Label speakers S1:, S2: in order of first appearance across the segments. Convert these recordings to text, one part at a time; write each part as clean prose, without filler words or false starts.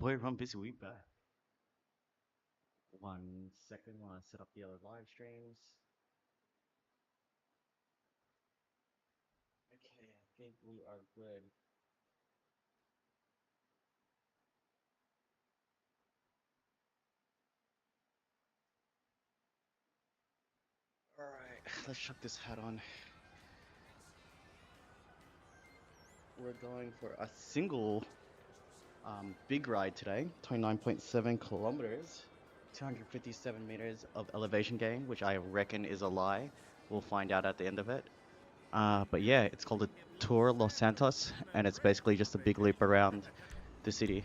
S1: Boy, run busy week back. 1 second while I set up the other live streams. Okay, I think we are good. Alright, let's chuck this hat on. We're going for a single big ride today, 29.7 kilometers, 257 meters of elevation gain, which I reckon is a lie. We'll find out at the end of it. But yeah, it's called the Tour Los Santos, and it's basically just a big loop around the city.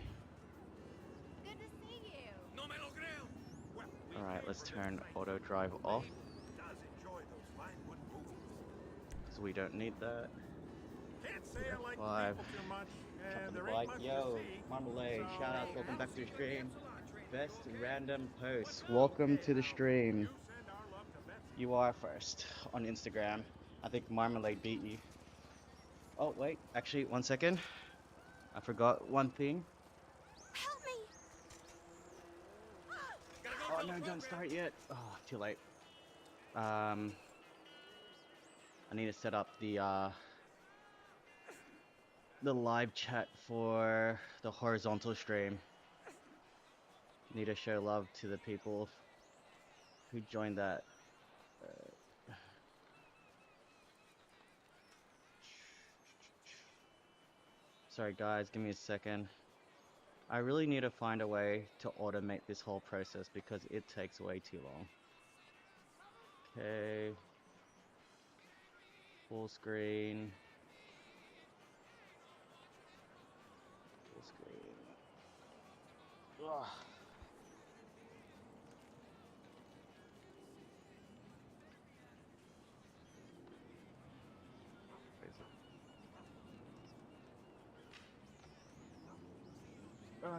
S2: Good to see you.
S3: No me lo creo. Well, we
S1: Alright,
S3: came
S1: let's
S3: for
S1: turn
S3: different
S1: auto
S3: reasons.
S1: drive off,
S3: Maine does enjoy those fine wood boots.
S1: because we don't need that.
S3: Can't say I like the
S1: F5,
S3: people too much,
S1: jump
S3: and
S1: on the
S3: there ain't
S1: bike.
S3: much to
S1: Yo,
S3: see.
S1: Marmalade, shout out,
S3: So,
S1: welcome back to the stream.
S3: thanks a lot, Trent.
S1: Best
S3: You okay?
S1: random
S3: What's
S1: posts,
S3: up?
S1: welcome to the
S3: Now,
S1: stream.
S3: you send our love to Betsy.
S1: You are first on Instagram. I think Marmalade beat you. Oh, wait, actually, 1 second. I forgot one thing.
S2: Help me.
S3: Gotta go,
S1: Oh
S3: fella,
S1: no, don't
S3: program.
S1: start yet. Oh, too late. I need to set up the live chat for the horizontal stream. Need to show love to the people who joined that. Sorry guys, give me a second. I really need to find a way to automate this whole process because it takes way too long. Okay. Full screen. Full screen. Ugh.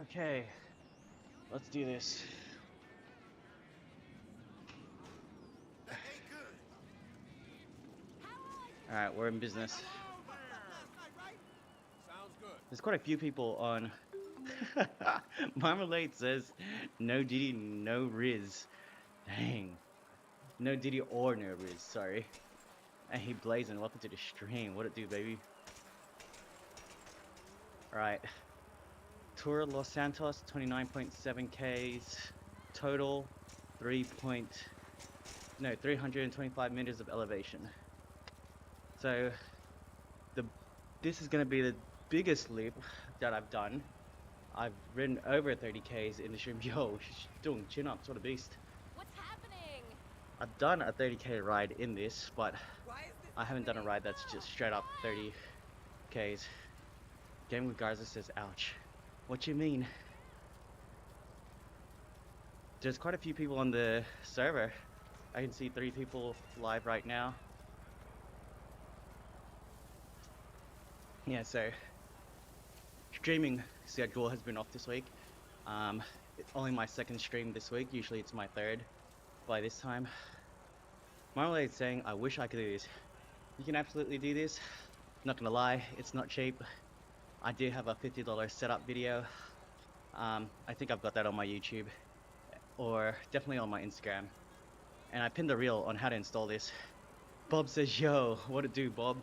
S1: Okay, let's do this.
S3: That ain't good.
S1: Alright, we're in business.
S3: Hello there. Sounds good.
S1: There's quite a few people on. Marmalade says, no Diddy, no Riz. Dang. No Diddy or no Riz, sorry. And he blazing, welcome to the stream. What it do, baby? Alright. Tour Los Santos, 29.7 Ks. Total, 325 meters of elevation. So, this is going to be the biggest loop that I've done. I've ridden over 30 Ks in the stream. Yo, she's doing chin ups, what a beast.
S2: What's happening?
S1: I've done a 30K ride in this, but
S2: Why is this
S1: I haven't done a ride that's just straight up 30 Ks. Game with Garza says, ouch. What you mean? There's quite a few people on the server. I can see 3 people live right now. Yeah, so streaming schedule has been off this week. It's only my second stream this week. Usually it's my third by this time. Marmalade is saying, I wish I could do this. You can absolutely do this. Not gonna lie, it's not cheap. I do have a $50 setup video. I think I've got that on my YouTube, or definitely on my Instagram. And I pinned a reel on how to install this. Bob says, yo, what it do, Bob?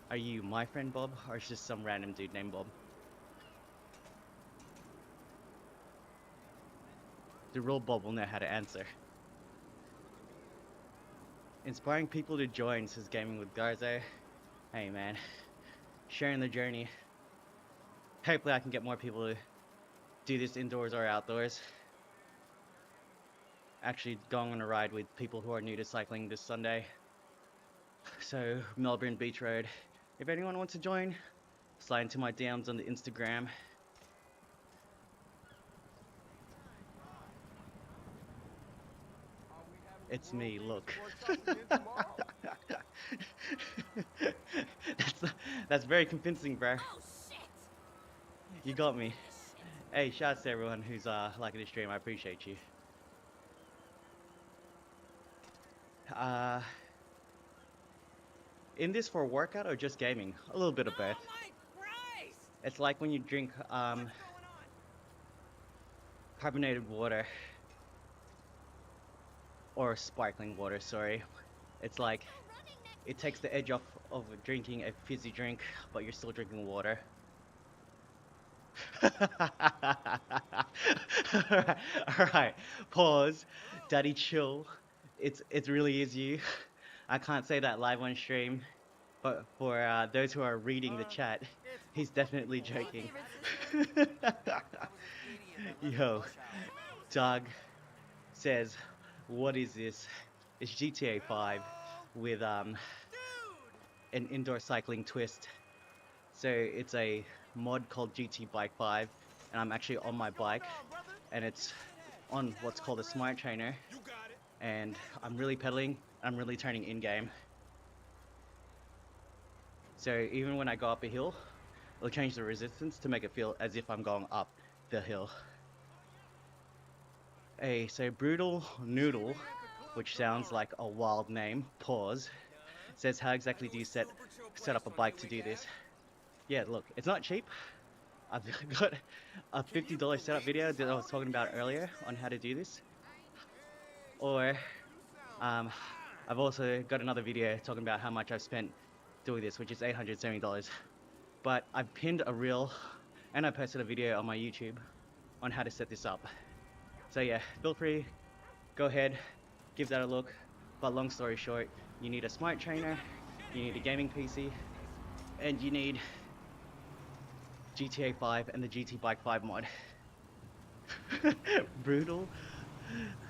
S1: Are you my friend, Bob, or is just some random dude named Bob? The real Bob will know how to answer. Inspiring people to join, says Gaming with Garzo. Hey man, sharing the journey. Hopefully I can get more people to do this indoors or outdoors. Actually going on a ride with people who are new to cycling this Sunday. So Melbourne Beach Road. If anyone wants to join, slide into my DMs on the Instagram. It's me, look. that's very convincing, bro.
S2: Oh shit!
S1: You got me. Hey, shouts to everyone who's liking the stream. I appreciate you. In this for workout or just gaming? A little bit of both.
S2: Oh my Christ!
S1: It's like when you drink
S2: What's going on?
S1: carbonated water or sparkling water, sorry. It's like
S2: Go running next
S1: it takes
S2: week.
S1: the edge off of drinking a fizzy drink, but you're still drinking water. Alright, pause. Daddy chill. It's really easy. I can't say that live on stream, but for those who are reading the chat,
S3: It's
S1: he's definitely
S2: Hey,
S1: joking.
S2: favorite sister.
S4: I was an idiot that left
S1: Yo,
S4: at rush hour.
S1: Doug says, "What is this? It's GTA 5
S3: Hello,
S1: with
S3: dude.
S1: an indoor cycling twist. So it's a mod called GT Bike 5, and I'm actually
S3: Hey,
S1: on my
S3: what's going
S1: bike,
S3: on, brother?
S1: and it's on what's called a smart trainer,
S3: You got it.
S1: and I'm really pedaling. I'm really turning in game. So even when I go up a hill, it'll change the resistance to make it feel as if I'm going up the hill. So Brutal Noodle, which sounds like a wild name, pause, says, how exactly do you set up a bike to do this? Yeah, look, it's not cheap. I've got a $50 setup video that I was talking about earlier on how to do this. Or I've also got another video talking about how much I've spent doing this, which is $870. But I've pinned a reel and I posted a video on my YouTube on how to set this up. So yeah, feel free, go ahead, give that a look. But long story short, you need a smart trainer, you need a gaming PC, and you need GTA 5 and the GT Bike 5 mod. Brutal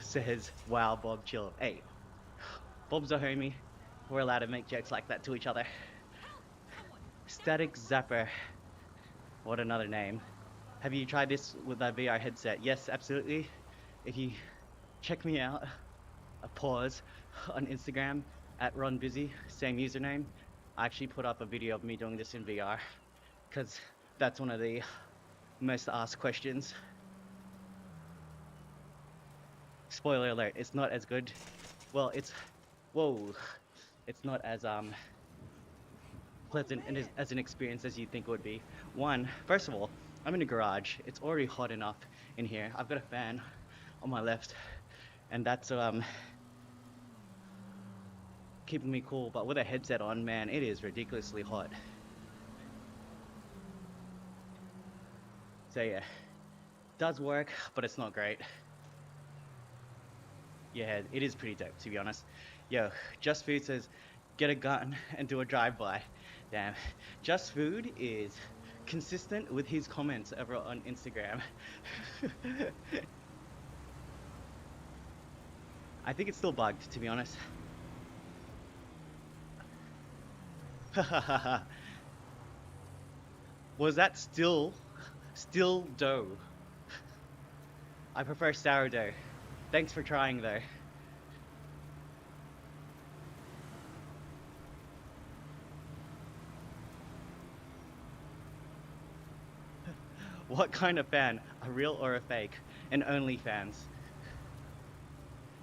S1: says, wow, Bob, chill. Hey, Bob's a homie. We're allowed to make jokes like that to each other. Static Zapper. What another name. Have you tried this with a VR headset? Yes, absolutely. If you check me out, a pause, on Instagram, at Ron Busy, same username. I actually put up a video of me doing this in VR, because that's one of the most asked questions. Spoiler alert, it's not as good. Well, whoa, it's not as pleasant and as an experience as you'd think it would be. First of all, I'm in a garage. It's already hot enough in here. I've got a fan on my left, and that's keeping me cool. But with a headset on, man, it is ridiculously hot. So yeah, does work, but it's not great. Yeah, it is pretty dope, to be honest. Yo, Just Food says, get a gun and do a drive-by. Damn, Just Food is consistent with his comments over on Instagram. I think it's still bugged, to be honest. Was that still dough? I prefer sourdough. Thanks for trying though. What kind of fan? A real or a fake? An OnlyFans?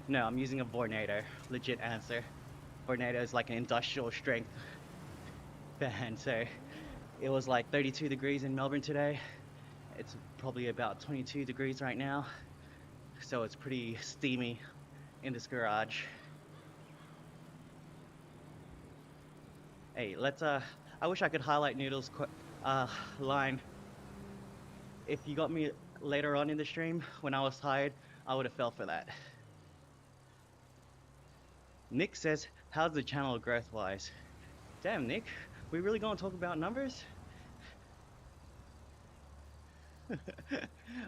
S1: No, I'm using a Vornado. Legit answer. Vornado is like an industrial strength fan, so it was like 32 degrees in Melbourne today. It's probably about 22 degrees right now, so it's pretty steamy in this garage. Hey, I wish I could highlight Noodle's line. If you got me later on in the stream when I was tired, I would have fell for that. Nick says, how's the channel growth-wise? Damn, Nick, we really gonna talk about numbers?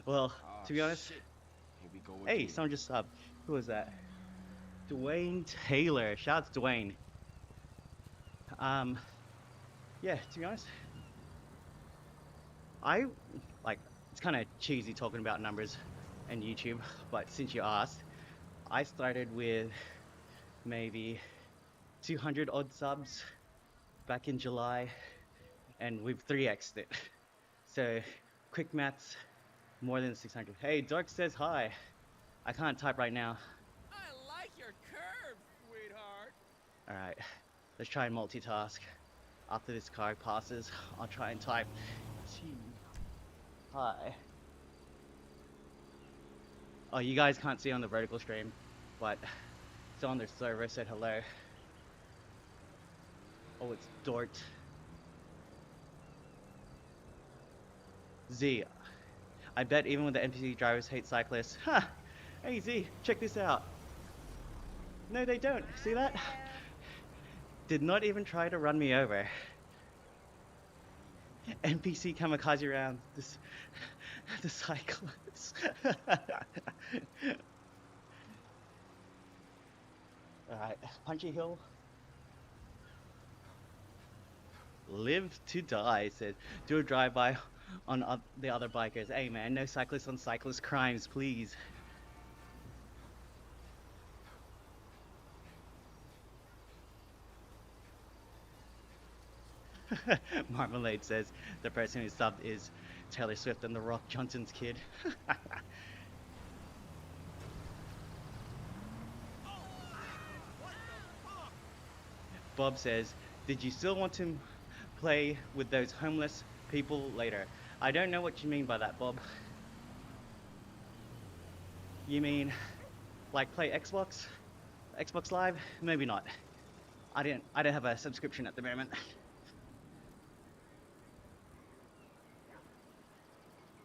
S1: Well, to be honest,
S4: Shit. Here we go
S1: hey,
S4: again.
S1: someone just subbed. Who was that? Dwayne Taylor. Shouts Dwayne. Yeah, to be honest, it's kind of cheesy talking about numbers and YouTube, but since you asked, I started with maybe 200 odd subs back in July, and we've 3x'd it. So, quick maths, more than 600. Hey, Dark says hi. I can't type right now.
S3: I like your curves, sweetheart.
S1: Alright, let's try and multitask. After this car passes, I'll try and type. Hi. Oh, you guys can't see on the vertical stream, but it's on their server said hello. Oh, it's Dort. Z. I bet even when the NPC drivers hate cyclists. Huh. Hey Z, check this out. No, they don't. See that? Did not even try to run me over. NPC kamikaze round. This, the cyclists. Alright, Punchy Hill. Live to die, said. Do a drive-by on the other bikers. Hey man, no cyclists on cyclist crimes, please. Marmalade says the person who subbed is Taylor Swift and The Rock Johnson's kid. Bob says, did you still want to play with those homeless people later? I don't know what you mean by that, Bob. You mean like play Xbox? Xbox Live? Maybe not. I don't have a subscription at the moment.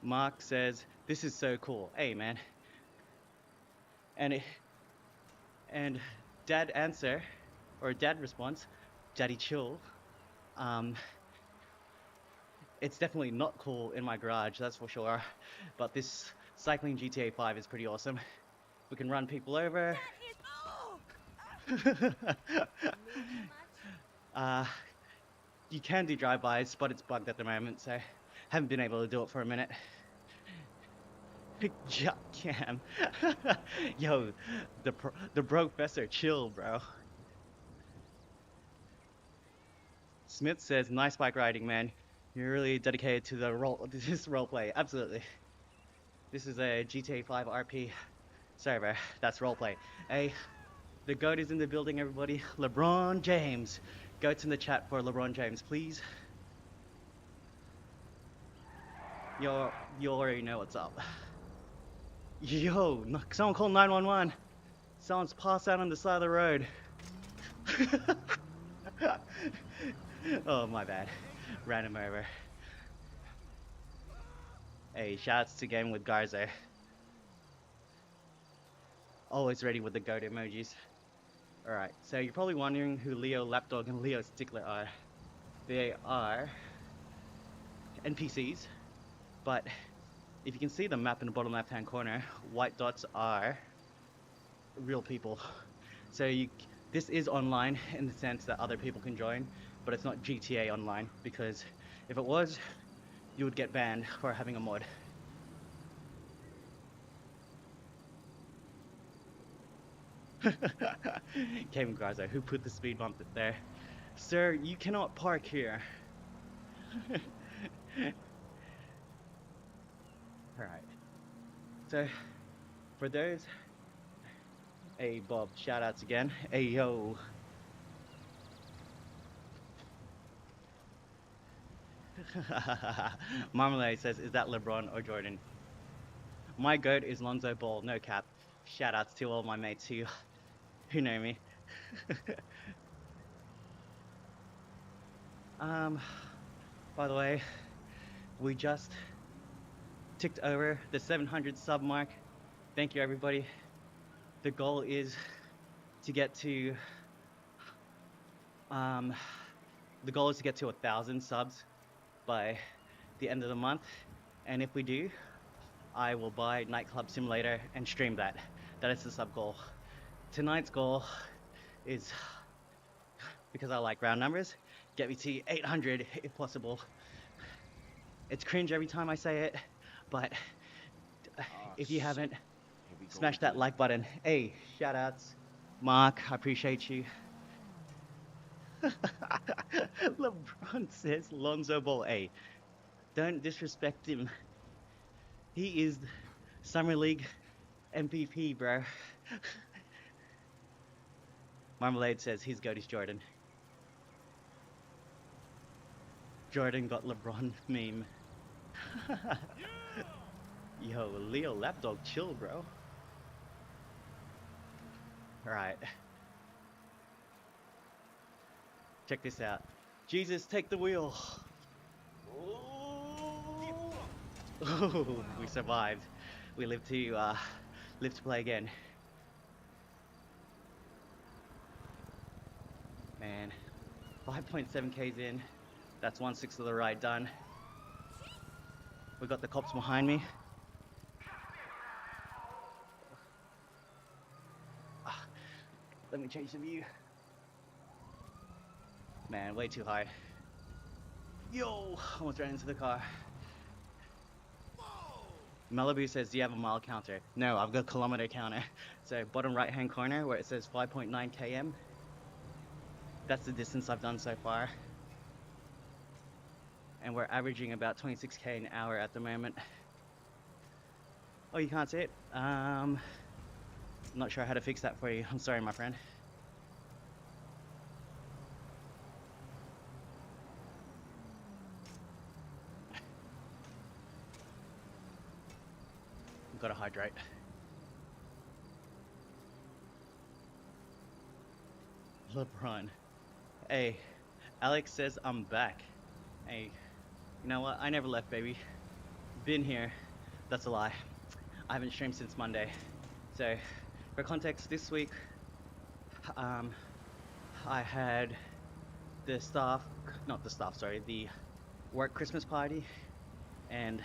S1: Mark says, this is so cool. Hey man. And dad answer, or dad response, daddy chill. It's definitely not cool in my garage, that's for sure. But this cycling GTA 5 is pretty awesome. We can run people over. You can do drive-bys, but it's bugged at the moment, so haven't been able to do it for a minute. Cam. Yo, the professor, chill, bro. Smith says, nice bike riding, man. You're really dedicated to this roleplay. Absolutely. This is a GTA 5 RP server. That's roleplay. Hey, the GOAT is in the building, everybody. LeBron James. GOAT's in the chat for LeBron James, please. You already know what's up. Yo, someone call 911. Someone's passed out on the side of the road. Oh, my bad. Ran him over. Hey, shouts to Game with Garza. Always ready with the GOAT emojis. Alright, so you're probably wondering who Leo Lapdog and Leo Stickler are. They are NPCs, but if you can see the map in the bottom left hand corner, white dots are real people. So this is online in the sense that other people can join, but it's not GTA Online, because if it was, you would get banned for having a mod. Kevin Garza, who put the speed bump there? Sir, you cannot park here. Alright. So, for those... Hey, Bob, shoutouts again. Hey, yo. Marmalade says, is that LeBron or Jordan? My GOAT is Lonzo Ball, no cap. Shoutouts to all my mates who know me. By the way, we just ticked over the 700 sub mark. Thank you, everybody. The goal is to get to 1,000 subs by the end of the month, and if we do, I will buy Nightclub Simulator and stream that. That is the sub goal. Tonight's goal is, because I like round numbers, get me to 800 if possible. It's cringe every time I say it, but if you haven't, smash that like button. Hey, shoutouts. Mark, I appreciate you. LeBron says Lonzo Ball. Hey, don't disrespect him. He is Summer League MVP, bro. Marmalade says his GOAT is Jordan. Jordan got LeBron meme. Yo, Leo Lapdog, chill, bro. Alright, check this out. Jesus, take the wheel. Oh, we survived. We live to play again. Man, 5.7 Ks in. That's 1/6 of the ride done. We got the cops behind me. Ah, let me change the view. Man, way too high. Yo, almost ran into the car. Malibu says, do you have a mile counter? No, I've got a kilometer counter. So bottom right hand corner where it says 5.9 km. That's the distance I've done so far. And we're averaging about 26k an hour at the moment. Oh, you can't see it? I'm not sure how to fix that for you. I'm sorry, my friend. Gotta hydrate. LeBron. Hey, Alex says I'm back. Hey, you know what? I never left, baby. Been here. That's a lie. I haven't streamed since Monday. So, for context, this week, I had the work Christmas party, and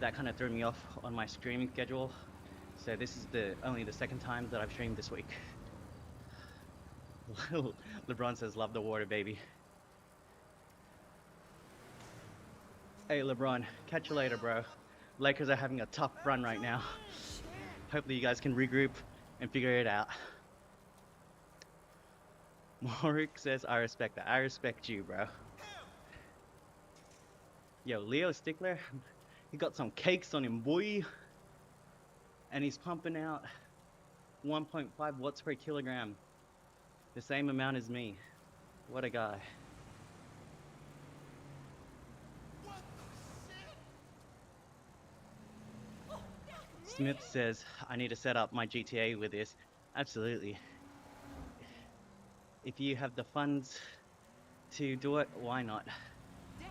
S1: that kind of threw me off on my streaming schedule. So this is only the second time that I've streamed this week. LeBron says, love the water, baby. Hey, LeBron, catch you later, bro. Lakers are having a tough run right now. Hopefully you guys can regroup and figure it out. Morik says, I respect that. I respect you, bro. Yo, Leo Stickler, he got some cakes on him, boy. And he's pumping out 1.5 watts per kilogram. The same amount as me. What a guy. Smith says, I need to set up my GTA with this. Absolutely. If you have the funds to do it, why not?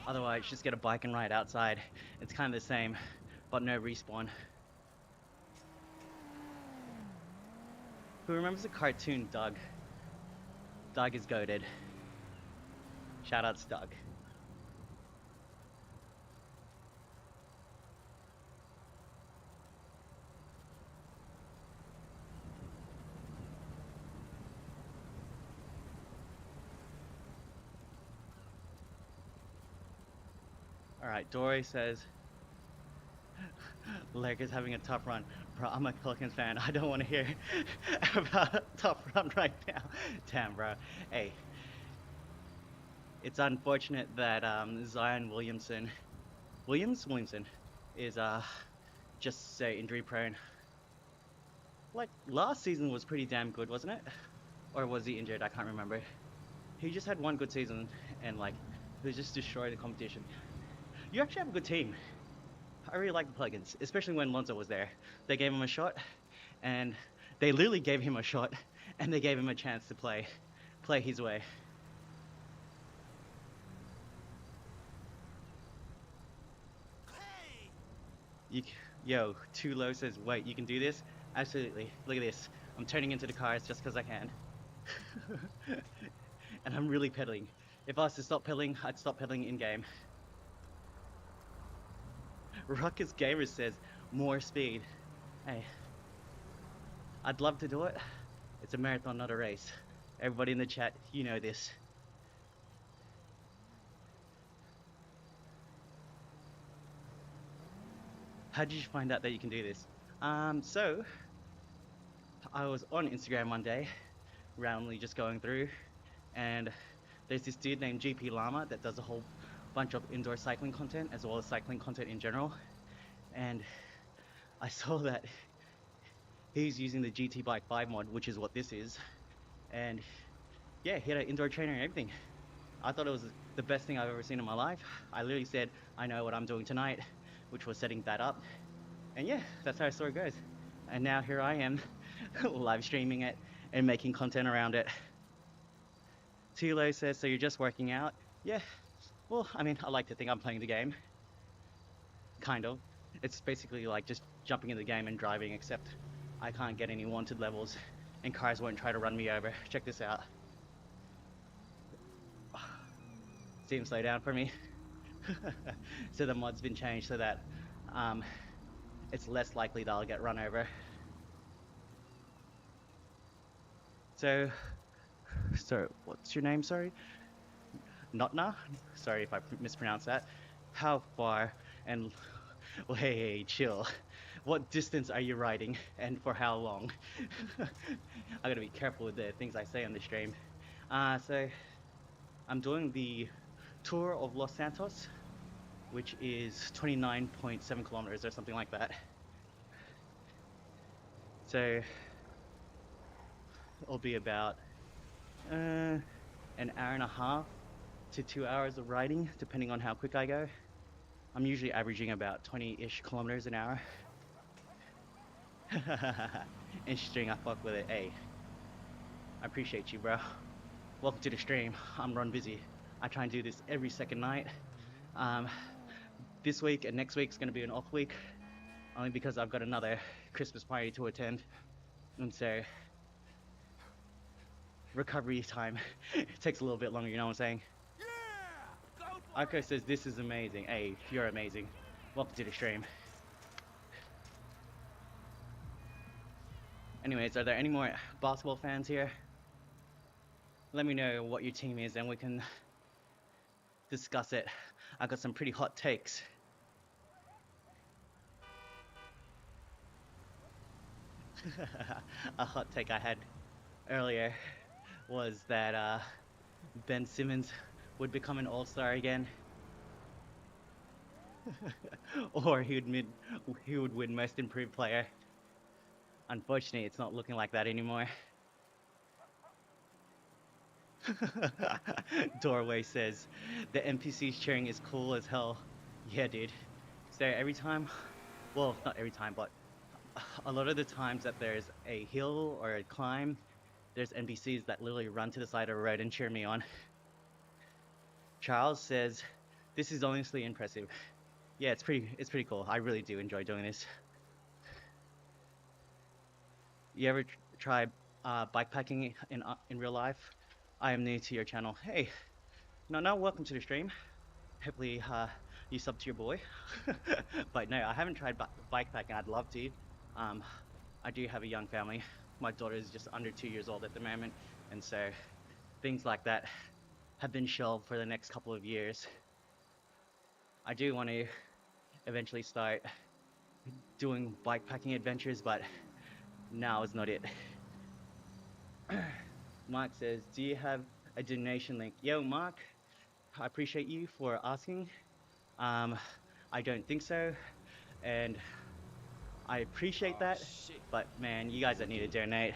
S1: Otherwise, just get a bike and ride outside. It's kind of the same, but no respawn. Who remembers the cartoon Doug? Doug is goated. Shoutouts Doug. Alright, Dory says, Lakers having a tough run. Bro, I'm a Pelicans fan. I don't want to hear about a tough run right now. Damn, bro. Hey, it's unfortunate that Zion Williamson is just so injury prone. Like last season was pretty damn good, wasn't it? Or was he injured? I can't remember. He just had one good season and like he just destroyed the competition. You actually have a good team. I really like the Pelicans, especially when Lonzo was there. They gave him a shot, and they literally gave him a shot, and they gave him a chance to play his way. Yo, Too Low says, wait, you can do this? Absolutely. Look at this. I'm turning into the cars just because I can. And I'm really pedaling. If I was to stop pedaling, I'd stop pedaling in-game. Ruckus Gamer says, more speed. Hey, I'd love to do it. It's a marathon, not a race. Everybody in the chat, you know this. How did you find out that you can do this? So, I was on Instagram one day, randomly just going through, and there's this dude named GP Llama that does a whole bunch of indoor cycling content as well as cycling content in general, and I saw that he's using the GT Bike 5 mod, which is what this is, and yeah, he had an indoor trainer and everything. I thought it was the best thing I've ever seen in my life. I literally said, I know what I'm doing tonight, which was setting that up. And yeah, that's how the story goes. And now here I am, live streaming it and making content around it. Tilo says, so you're just working out? Yeah, well, I mean, I like to think I'm playing the game. Kind of. It's basically like just jumping in the game and driving, except I can't get any wanted levels and cars won't try to run me over. Check this out. See him slow down for me. So the mod's been changed so that it's less likely that I'll get run over. So, what's your name? Sorry, Notna. Sorry if I mispronounced that. How far and hey, chill. What distance are you riding and for how long? I gotta be careful with the things I say on the stream. So I'm doing the tour of Los Santos, which is 29.7 kilometers or something like that. So it'll be about an hour and a half to 2 hours of riding, depending on how quick I go. I'm usually averaging about 20-ish kilometers an hour. Interesting, I fuck with it. Hey, I appreciate you, bro. Welcome to the stream. I'm Ron Busy. I try and do this every second night. This week and next week's gonna be an off week, only because I've got another Christmas party to attend, and so recovery time takes a little bit longer. You know what I'm saying?
S3: Yeah! Go for
S1: Arco
S3: it!
S1: says this is amazing. Hey, you're amazing. Welcome to the stream. Anyways, are there any more basketball fans here? Let me know what your team is and we can discuss it. I got some pretty hot takes. A hot take I had earlier was that Ben Simmons would become an all-star again. Or he would win most improved player. Unfortunately, it's not looking like that anymore. Doorway says, the NPC's cheering is cool as hell. Yeah, dude. So every time, well, not every time, but a lot of the times that there's a hill or a climb, there's NPCs that literally run to the side of the road and cheer me on. Charles says, this is honestly impressive. Yeah, it's pretty cool. I really do enjoy doing this. You ever try bikepacking in real life? I am new to your channel. Hey, no, welcome to the stream. Hopefully you sub to your boy. But no, I haven't tried bikepacking. I'd love to. I do have a young family. My daughter is just under 2 years old at the moment, and so things like that have been shelved for the next couple of years. I do want to eventually start doing bikepacking adventures, but now is not it. Mark says, do you have a donation link? Yo, Mark, I appreciate you for asking. I don't think so, and I appreciate that,
S3: Shit.
S1: but man, you guys that need to donate,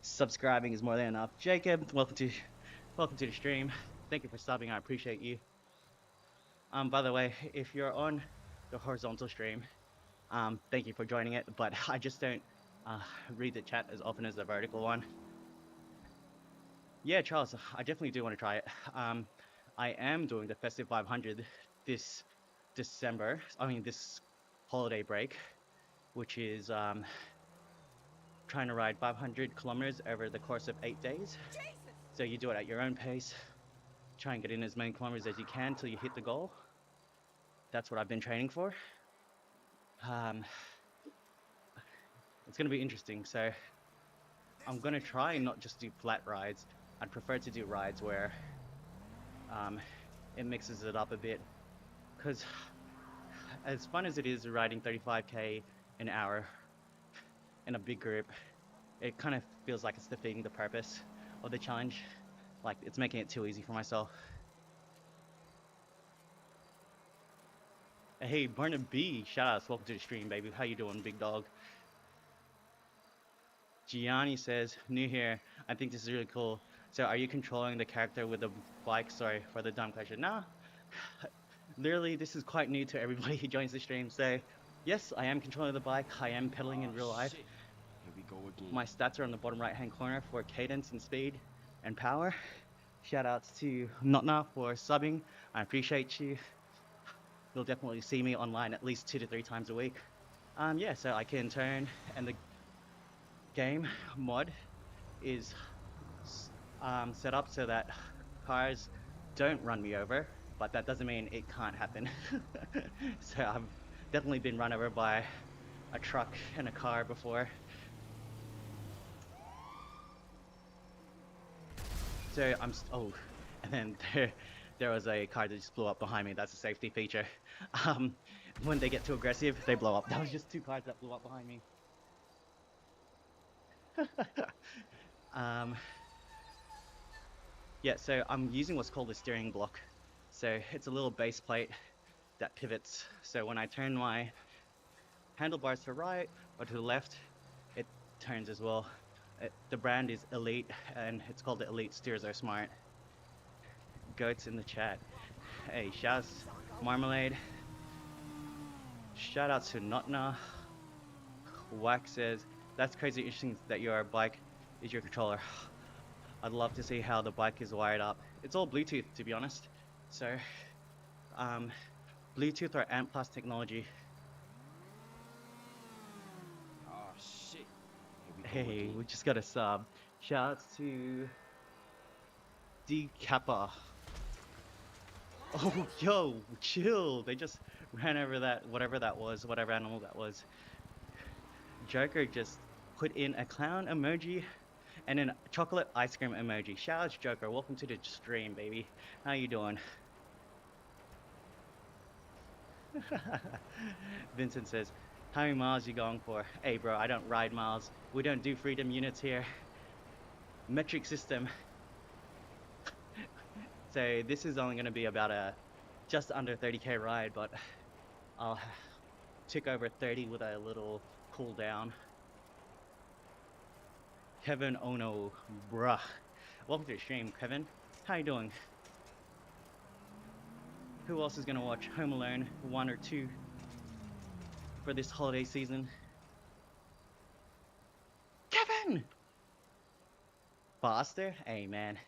S1: subscribing is more than enough. Jacob, welcome to the stream. Thank you for subbing. I appreciate you. By the way, if you're on the horizontal stream, thank you for joining it, but I just don't read the chat as often as the vertical one. Yeah, Charles, I definitely do want to try it. I am doing the Festive 500 this December. I mean, this holiday break, which is trying to ride 500 kilometers over the course of 8 days.
S2: Jesus!
S1: So you do it at your own pace. Try and get in as many kilometers as you can until you hit the goal. That's what I've been training for. It's going to be interesting. So I'm going to try and not just do flat rides. I'd prefer to do rides where it mixes it up a bit. Because as fun as it is riding 35k an hour in a big group, it kind of feels like it's defeating the purpose of the challenge. Like, it's making it too easy for myself. Hey, Barnaby, shoutouts, welcome to the stream, baby. How you doing, big dog? Gianni says, new here. I think this is really cool. So are you controlling the character with the bike? Sorry for the dumb question. Nah, literally, this is quite new to everybody who joins the stream. So yes, I am controlling the bike. I am pedaling in
S4: Oh
S1: real life.
S4: shit. Here we go again.
S1: My stats are on the bottom right hand corner for cadence and speed and power. Shout outs to Notna for subbing. I appreciate you. You'll definitely see me online at least 2 to 3 times a week. Yeah, so I can turn, and the game mod is set up so that cars don't run me over, but that doesn't mean it can't happen. So I've definitely been run over by a truck and a car before. So oh, and then there was a car that just blew up behind me. That's a safety feature. Um, when they get too aggressive, they blow up. That was just 2 cars that blew up behind me. um, yeah, so I'm using what's called a steering block. So it's a little base plate that pivots. So when I turn my handlebars to the right or to the left, it turns as well. The brand is Elite, and it's called the Elite Steerzo Smart. Goats in the chat. Hey, shouts Marmalade. Shout out to Notna. Wax says, that's crazy interesting that your bike is your controller. I'd love to see how the bike is wired up. It's all Bluetooth, to be honest. So, Bluetooth or ANT Plus technology.
S4: Oh shit. Here we go
S1: Hey,
S4: again.
S1: we just got a sub. Shout outs to D Kappa. Oh, yo, chill. They just ran over that, whatever that was, whatever animal that was. Joker just put in a clown emoji and a chocolate ice cream emoji. Shout out to Joker. Welcome to the stream, baby. How you doing? Vincent says, how many miles you going for? Hey, bro, I don't ride miles. We don't do freedom units here. Metric system. So this is only going to be about a just under 30k ride, but I'll tick over 30 with a little cool down. Kevin Ono, bruh. Welcome to the stream, Kevin. How you doing? Who else is gonna watch Home Alone 1 or 2 for this holiday season? Kevin! Faster? Hey, man.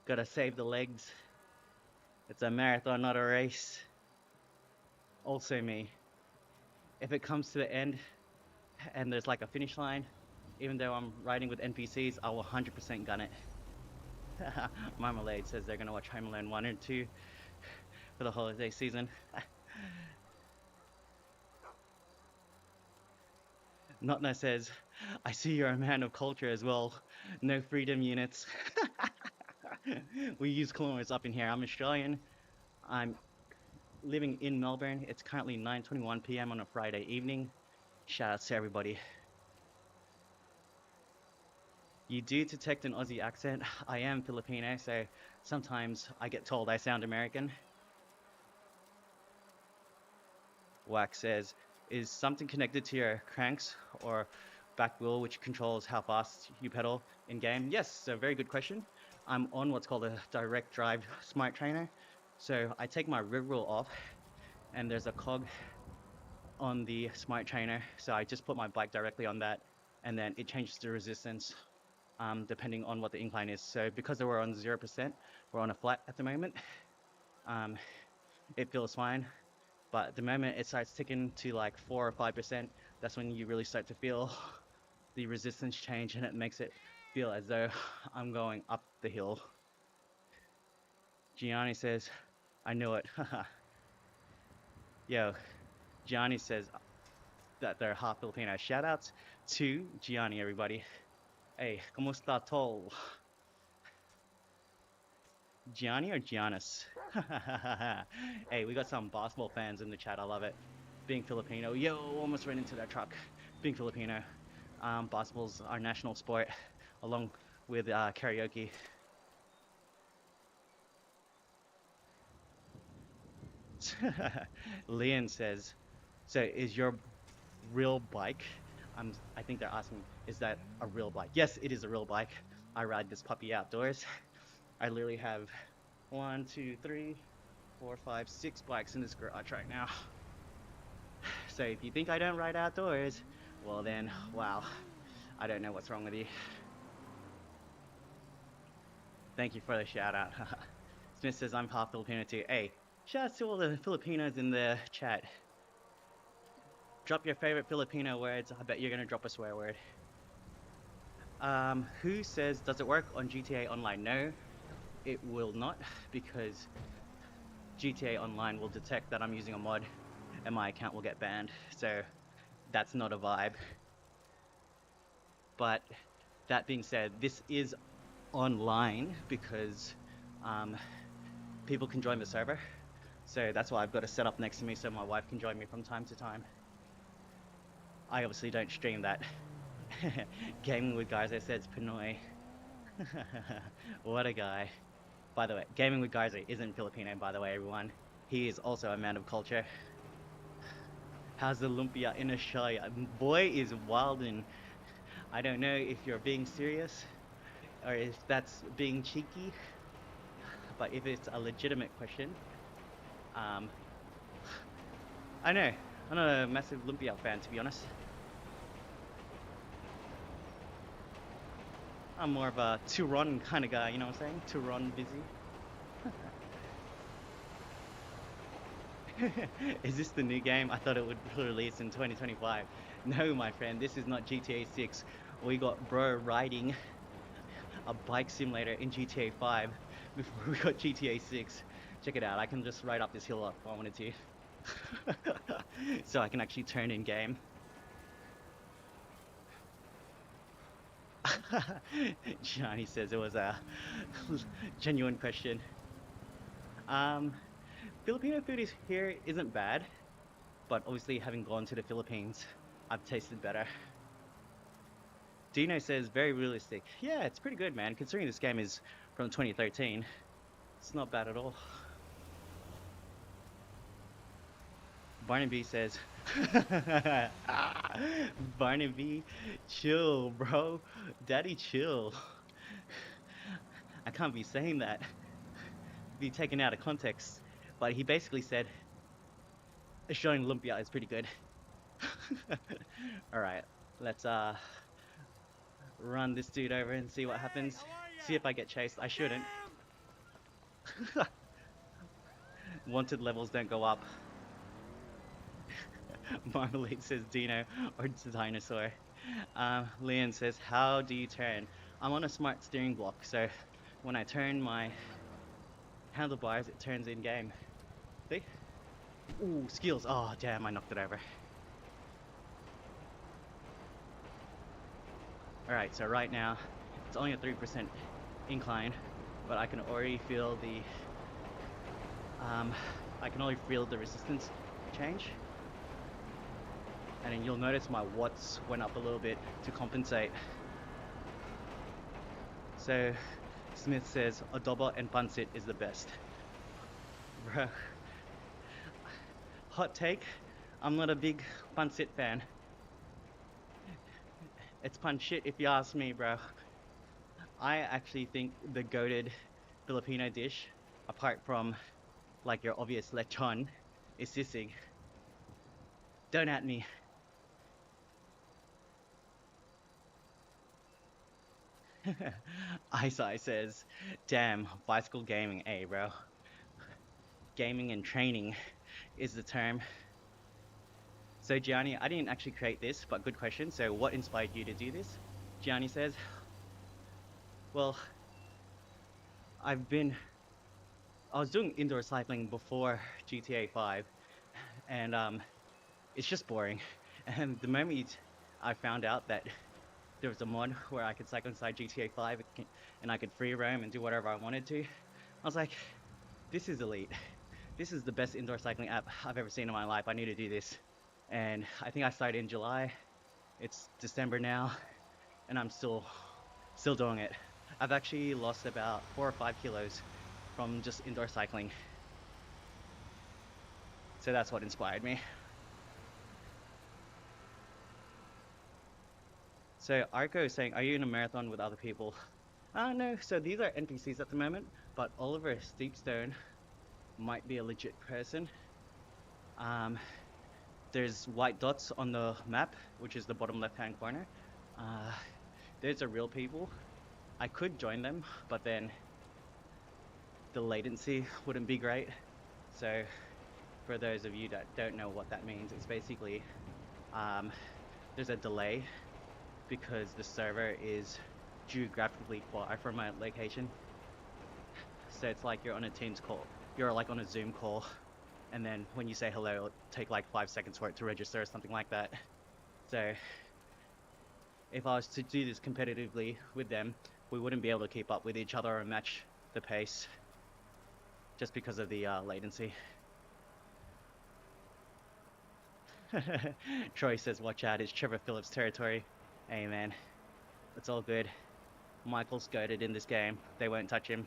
S1: Gotta save the legs. It's a marathon, not a race. Also me. If it comes to the end and there's like a finish line, even though I'm riding with NPCs, I will 100% gun it. Marmalade says they're gonna watch Home Alone 1 and 2 for the holiday season. Notna says, I see you're a man of culture as well. No freedom units. We use kilometers up in here. I'm Australian. I'm living in Melbourne. It's currently 9:21 p.m. on a Friday evening. Shout out to everybody. You do detect an Aussie accent. I am Filipino, so sometimes I get told I sound American. Wax says, is something connected to your cranks or back wheel which controls how fast you pedal in game? Yes, so very good question. I'm on what's called a direct drive smart trainer. So I take my rear wheel off and there's a cog on the smart trainer. So I just put my bike directly on that and then it changes the resistance depending on what the incline is. So because we're on 0%, we're on a flat at the moment. It feels fine. But the moment it starts ticking to like 4 or 5%, that's when you really start to feel the resistance change and it makes it feel as though I'm going up the hill. Gianni says, I knew it. Yo, Gianni says that they're half Filipino. Shout outs to Gianni, everybody. Hey, ¿cómo está todo? Gianni or Giannis? Hey, we got some basketball fans in the chat. I love it. Being Filipino. Yo, almost ran into that truck. Being Filipino. Basketball's our national sport, along with karaoke. Leon says, so is your real bike? I think they're asking, is that a real bike? Yes, it is a real bike. I ride this puppy outdoors. I literally have 1, 2, 3, 4, 5, 6 bikes in this garage right now. So if you think I don't ride outdoors, well then, wow, I don't know what's wrong with you. Thank you for the shout out. Smith says I'm half Filipino too. Hey, shout out to all the Filipinos in the chat. Drop your favorite Filipino words. I bet you're gonna drop a swear word. Who says, does it work on GTA Online? No, it will not, because GTA Online will detect that I'm using a mod and my account will get banned. So that's not a vibe. But that being said, this is online because people can join the server. So that's why I've got it set up next to me so my wife can join me from time to time. I obviously don't stream that. Gaming with Guys, I said it's Pinoy. What a guy. By the way, Gaming with Guys isn't Filipino, by the way, everyone. He is also a man of culture. How's the lumpia in Australia? Boy is wildin'. I don't know if you're being serious or if that's being cheeky, but if it's a legitimate question, I know. I'm not a massive lumpia fan, to be honest. I'm more of a Turon kind of guy, you know what I'm saying? Turon busy. Is this the new game? I thought it would release in 2025. No, my friend, this is not GTA 6. We got bro riding a bike simulator in GTA 5 before we got GTA 6. Check it out, I can just ride up this hill if I wanted to. So I can actually turn in game. Johnny says it was a genuine question. Filipino food here isn't bad, but obviously having gone to the Philippines, I've tasted better. Dino says very realistic. Yeah, it's pretty good, man. Considering this game is from 2013, it's not bad at all. Barnaby says, Barnaby, chill, bro. Daddy, chill. I can't be saying that. Be taken out of context. But he basically said, Australian lumpia is pretty good. Alright, let's run this dude over and see what happens.
S3: How are ya?
S1: See if I get chased. I shouldn't.
S3: Damn!
S1: Wanted levels don't go up. Marmalade says Dino or dinosaur. Leon says, how do you turn? I'm on a smart steering block, so when I turn my handlebars, it turns in game. See? Ooh, skills. Oh, damn, I knocked it over. Alright, so right now, it's only a 3% incline, but I can already feel the resistance change. And then you'll notice my watts went up a little bit to compensate. So Smith says adobo and pancit is the best. Bro, hot take, I'm not a big pancit fan. It's pancit if you ask me, bro. I actually think the goated Filipino dish, apart from like your obvious lechon, is sisig. Don't at me. Isai says, damn, bicycle gaming, bro. Gaming and training is the term. So Gianni, I didn't actually create this, but good question. So what inspired you to do this? Gianni says, well, I was doing indoor cycling before GTA 5, and it's just boring. And the moment I found out that there was a mod where I could cycle inside GTA 5 and I could free roam and do whatever I wanted to, I was like, this is elite. This is the best indoor cycling app I've ever seen in my life. I need to do this. And I think I started in July. It's December now, and I'm still doing it. I've actually lost about 4 or 5 kilos from just indoor cycling. So that's what inspired me. So Arco is saying, are you in a marathon with other people? No, so these are NPCs at the moment, but Oliver Steepstone might be a legit person. Um, there's white dots on the map, which is the bottom left-hand corner. Uh, those are real people. I could join them, but then the latency wouldn't be great. So for those of you that don't know what that means, it's basically there's a delay because the server is geographically far from my location. So it's like you're on a Teams call, you're like on a Zoom call, and then when you say hello, it'll take like 5 seconds for it to register or something like that. So if I was to do this competitively with them, we wouldn't be able to keep up with each other or match the pace just because of the latency. Troy says, watch out, it's Trevor Phillips territory. Hey man, it's all good. Michael's goated in this game. They won't touch him.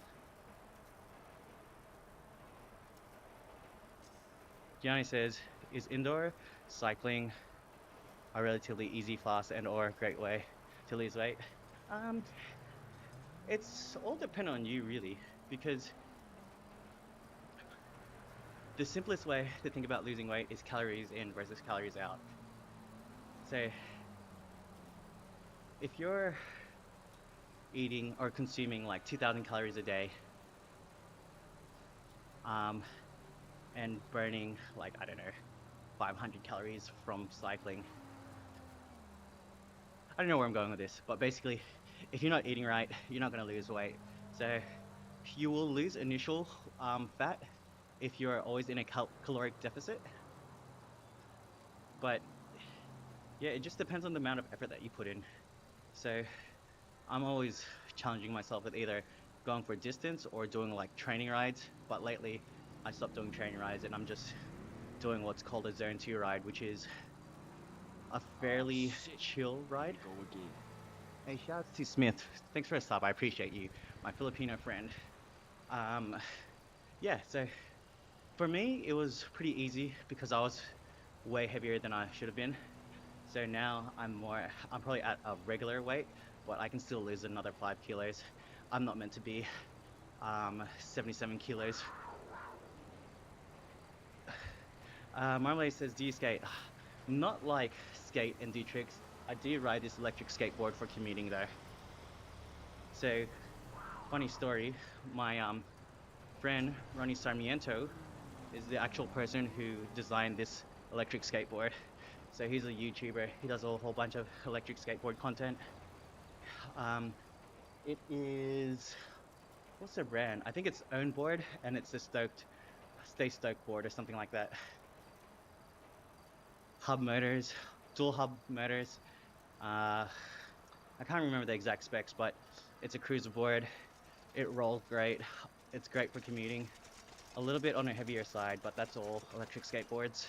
S1: Gianni says, is indoor cycling a relatively easy, fast, and or great way to lose weight? It's all dependent on you really, because the simplest way to think about losing weight is calories in versus calories out. So if you're eating or consuming like 2,000 calories a day, and burning like, I don't know, 500 calories from cycling. I don't know where I'm going with this, but basically, if you're not eating right, you're not going to lose weight. So you will lose initial fat if you're always in a caloric deficit. But yeah, it just depends on the amount of effort that you put in. So I'm always challenging myself with either going for distance or doing like training rides. But lately, I stopped doing training rides and I'm just doing what's called a zone 2 ride, which is a fairly
S4: Shit.
S1: chill ride.
S4: Here we go again.
S1: Hey, shouts to Smith. Thanks for a sub. I appreciate you, my Filipino friend. Yeah, so for me, it was pretty easy because I was way heavier than I should have been. So now I'm probably at a regular weight, but I can still lose another 5 kilos. I'm not meant to be 77 kilos. Marmalade says, do you skate? Not like skate and do tricks. I do ride this electric skateboard for commuting though. So, funny story, my friend Ronnie Sarmiento is the actual person who designed this electric skateboard. So he's a YouTuber. He does a whole bunch of electric skateboard content. It is, what's the brand? I think it's Own Board, and it's the Stay Stoked board or something like that. Hub motors, dual hub motors. I can't remember the exact specs, but it's a cruiser board. It rolls great. It's great for commuting. A little bit on a heavier side, but that's all electric skateboards.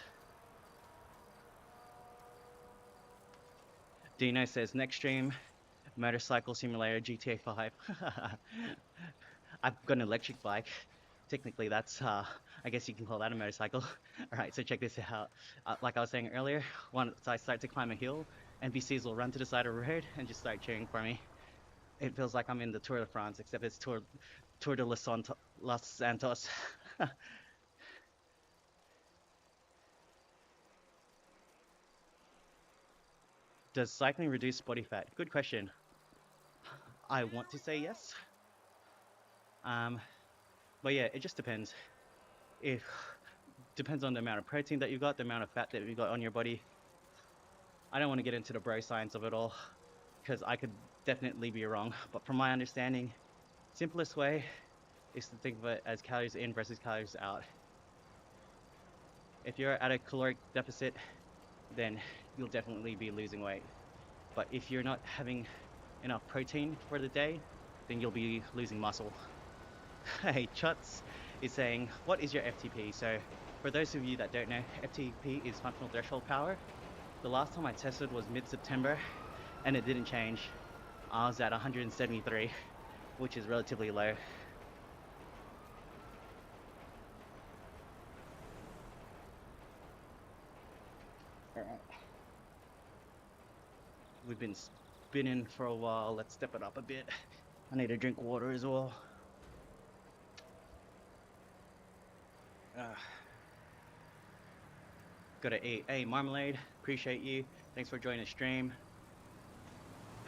S1: Dino says, next stream, motorcycle simulator GTA 5. I've got an electric bike. Technically, that's, I guess you can call that a motorcycle. All right, so check this out. Like I was saying earlier, once I start to climb a hill, NPCs will run to the side of the road and just start cheering for me. It feels like I'm in the Tour de France, except it's Tour de Los Santos. Does cycling reduce body fat? Good question. I want to say yes. But yeah, it just depends. It depends on the amount of protein that you've got, the amount of fat that you've got on your body. I don't want to get into the bro science of it all because I could definitely be wrong. But from my understanding, simplest way is to think of it as calories in versus calories out. If you're at a caloric deficit, then you'll definitely be losing weight. But if you're not having enough protein for the day, then you'll be losing muscle. Hey, Chuts is saying, what is your FTP? So for those of you that don't know, FTP is functional threshold power. The last time I tested was mid-September and it didn't change. I was at 173, which is relatively low. All right. We've been spinning for a while. Let's step it up a bit. I need to drink water as well. Gotta eat. Hey, Marmalade, appreciate you. Thanks for joining the stream.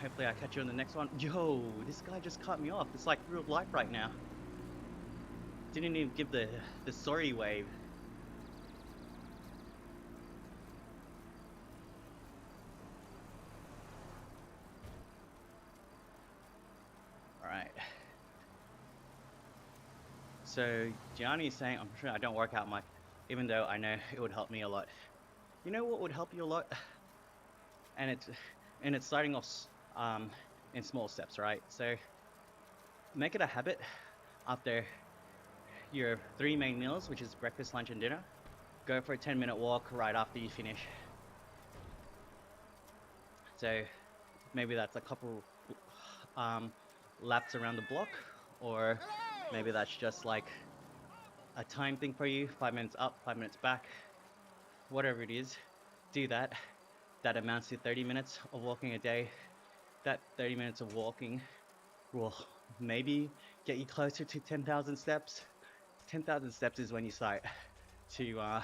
S1: Hopefully I catch you on the next one. Yo, this guy just cut me off. It's like real life right now. Didn't even give the sorry wave. Alright. So Gianni's saying I'm sure I don't work out much, even though I know it would help me a lot. You know what would help you a lot? And it's starting off in small steps, right? So make it a habit after your 3 main meals, which is breakfast, lunch, and dinner. Go for a 10-minute walk right after you finish. So maybe that's a couple laps around the block, or maybe that's just like a time thing for you, 5 minutes up, 5 minutes back, whatever it is. Do that. That amounts to 30 minutes of walking a day. That 30 minutes of walking will maybe get you closer to 10,000 steps. 10,000 steps is when you start to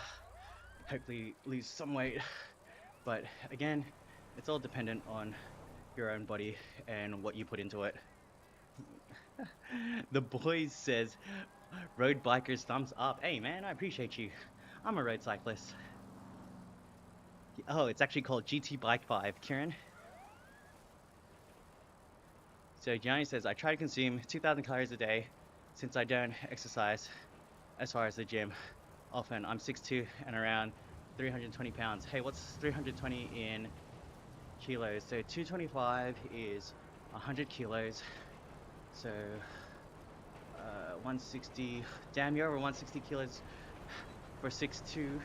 S1: hopefully lose some weight. But again, it's all dependent on your own body and what you put into it. The boys says, road bikers thumbs up. Hey man, I appreciate you. I'm a road cyclist. Oh, it's actually called GT Bike 5, Kieran. So Gianni says, I try to consume 2,000 calories a day since I don't exercise as far as the gym. Often I'm 6'2" and around 320 pounds. Hey, what's 320 in kilos? So 225 is 100 kilos. So 160, damn, you're over 160 kilos for 6'2".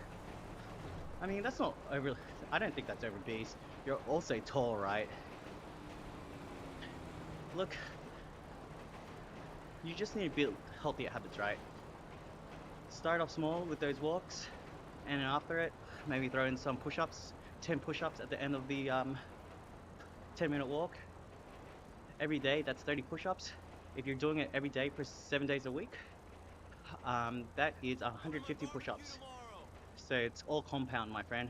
S1: I mean, that's not over, I don't think that's over beast. You're also tall, right? Look, you just need to build healthier habits, right? Start off small with those walks, and then after it, maybe throw in some push-ups, 10 push-ups at the end of the 10-minute walk. Every day, that's 30 push-ups. If you're doing it every day for 7 days a week, that is 150 push-ups. So it's all compound, my friend.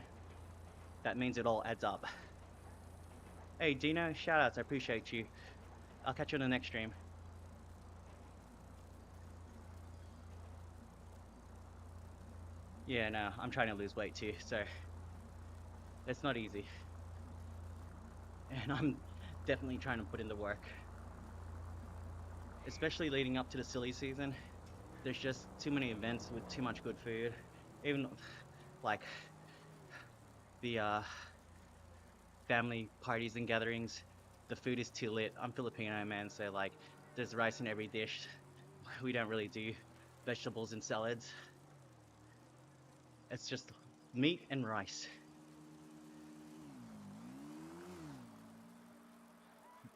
S1: That means it all adds up. Hey Dino, shoutouts, I appreciate you. I'll catch you on the next stream. Yeah, no, I'm trying to lose weight too, so it's not easy. And I'm definitely trying to put in the work. Especially leading up to the silly season. There's just too many events with too much good food. Even like the family parties and gatherings, the food is too lit. I'm Filipino, man, so like there's rice in every dish. We don't really do vegetables and salads. It's just meat and rice.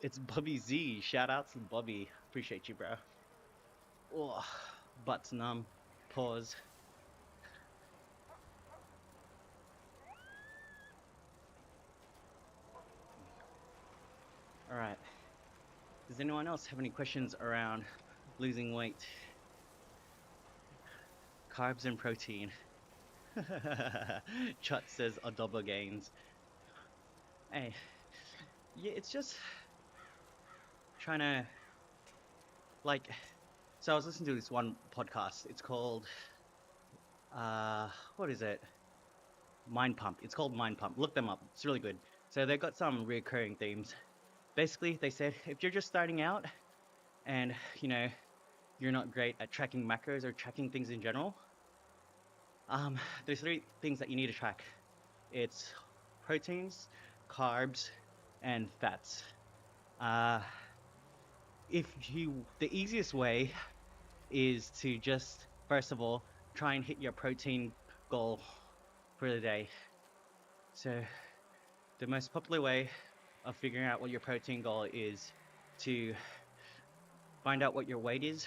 S1: It's Bubby Z. Shout out to Bubby. Appreciate you, bro. Oh, butt's numb. Pause. All right. Does anyone else have any questions around losing weight? Carbs and protein. Chut says adobo gains. Hey, yeah, it's just trying to, like, so I was listening to this one podcast. It's called, what is it? Mind Pump. It's called Mind Pump. Look them up. It's really good. So they've got some recurring themes. Basically, they said if you're just starting out and, you know, you're not great at tracking macros or tracking things in general, there's 3 things that you need to track. It's proteins, carbs, and fats. The easiest way is to just, first of all, try and hit your protein goal for the day. So the most popular way of figuring out what your protein goal is to find out what your weight is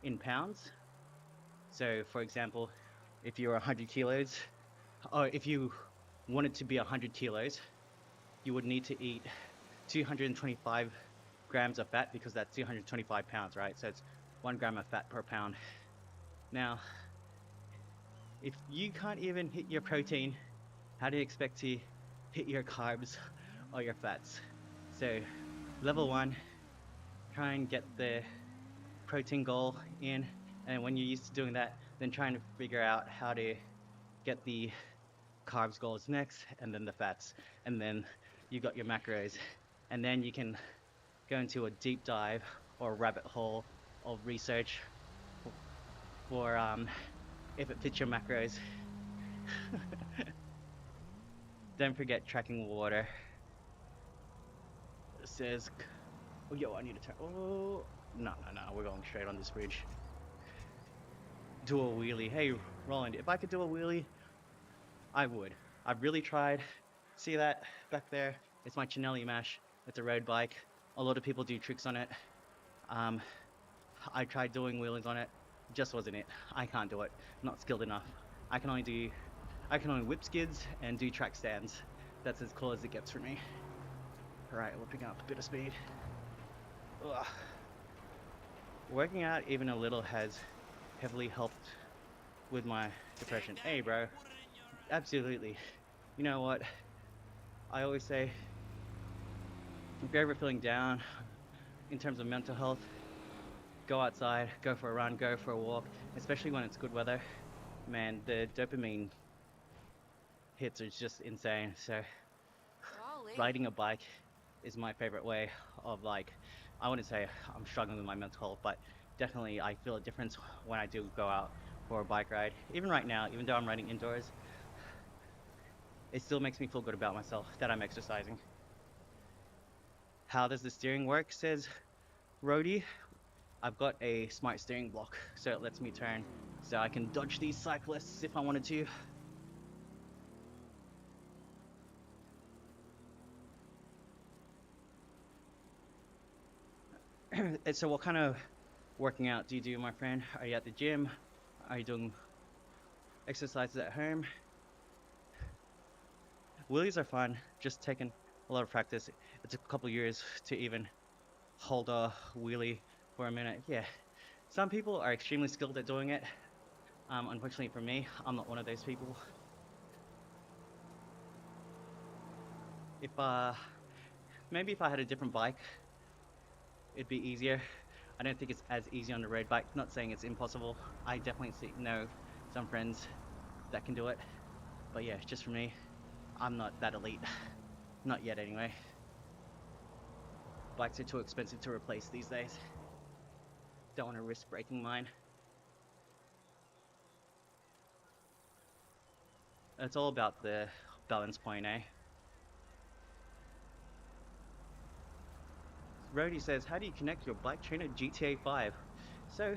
S1: in pounds. So for example, if you're 100 kilos, or if you wanted to be 100 kilos, you would need to eat 225 grams of fat because that's 225 pounds, right? So it's 1 gram of fat per pound. Now, if you can't even hit your protein, how do you expect to hit your carbs or your fats? So, level one, try and get the protein goal in. And when you're used to doing that, then trying to figure out how to get the carbs goals next, and then the fats, and then you got your macros, and then you can go into a deep dive or rabbit hole of research for if it fits your macros. Don't forget tracking water. It says, oh yo, I need to turn. Oh no, we're going straight on this bridge. Do a wheelie. Hey Roland, if I could do a wheelie, I would. I've really tried. See that back there? It's my Chinelli Mash. It's a road bike. A lot of people do tricks on it. Um, I tried doing wheelies on it. Just wasn't it. I can't do it. Not skilled enough. I can only whip skids and do track stands. That's as cool as it gets for me. Alright, we're picking up a bit of speed. Ugh. Working out even a little has heavily helped with my depression. Hey bro, absolutely. You know what? I always say, if you're ever feeling down in terms of mental health, go outside, go for a run, go for a walk, especially when it's good weather. Man, the dopamine hits are just insane. So
S2: Golly.
S1: riding a bike is my favorite way of, like, I wouldn't say I'm struggling with my mental health, but definitely I feel a difference when I do go out for a bike ride. Even right now, even though I'm riding indoors, it still makes me feel good about myself that I'm exercising. How does the steering work, says Rody? I've got a smart steering block, so it lets me turn, so I can dodge these cyclists if I wanted to. So what kind of working out do you do, my friend? Are you at the gym? Are you doing exercises at home? Wheelies are fun, just taking a lot of practice. It took a couple years to even hold a wheelie for a minute. Yeah, some people are extremely skilled at doing it. Unfortunately for me, I'm not one of those people. If maybe if I had a different bike, it'd be easier. I don't think it's as easy on the road bike. Not saying it's impossible. I definitely know some friends that can do it. But yeah, just for me, I'm not that elite. Not yet anyway. Bikes are too expensive to replace these days. Don't want to risk breaking mine. It's all about the balance point, eh? Rody says, how do you connect your bike trainer GTA 5? So,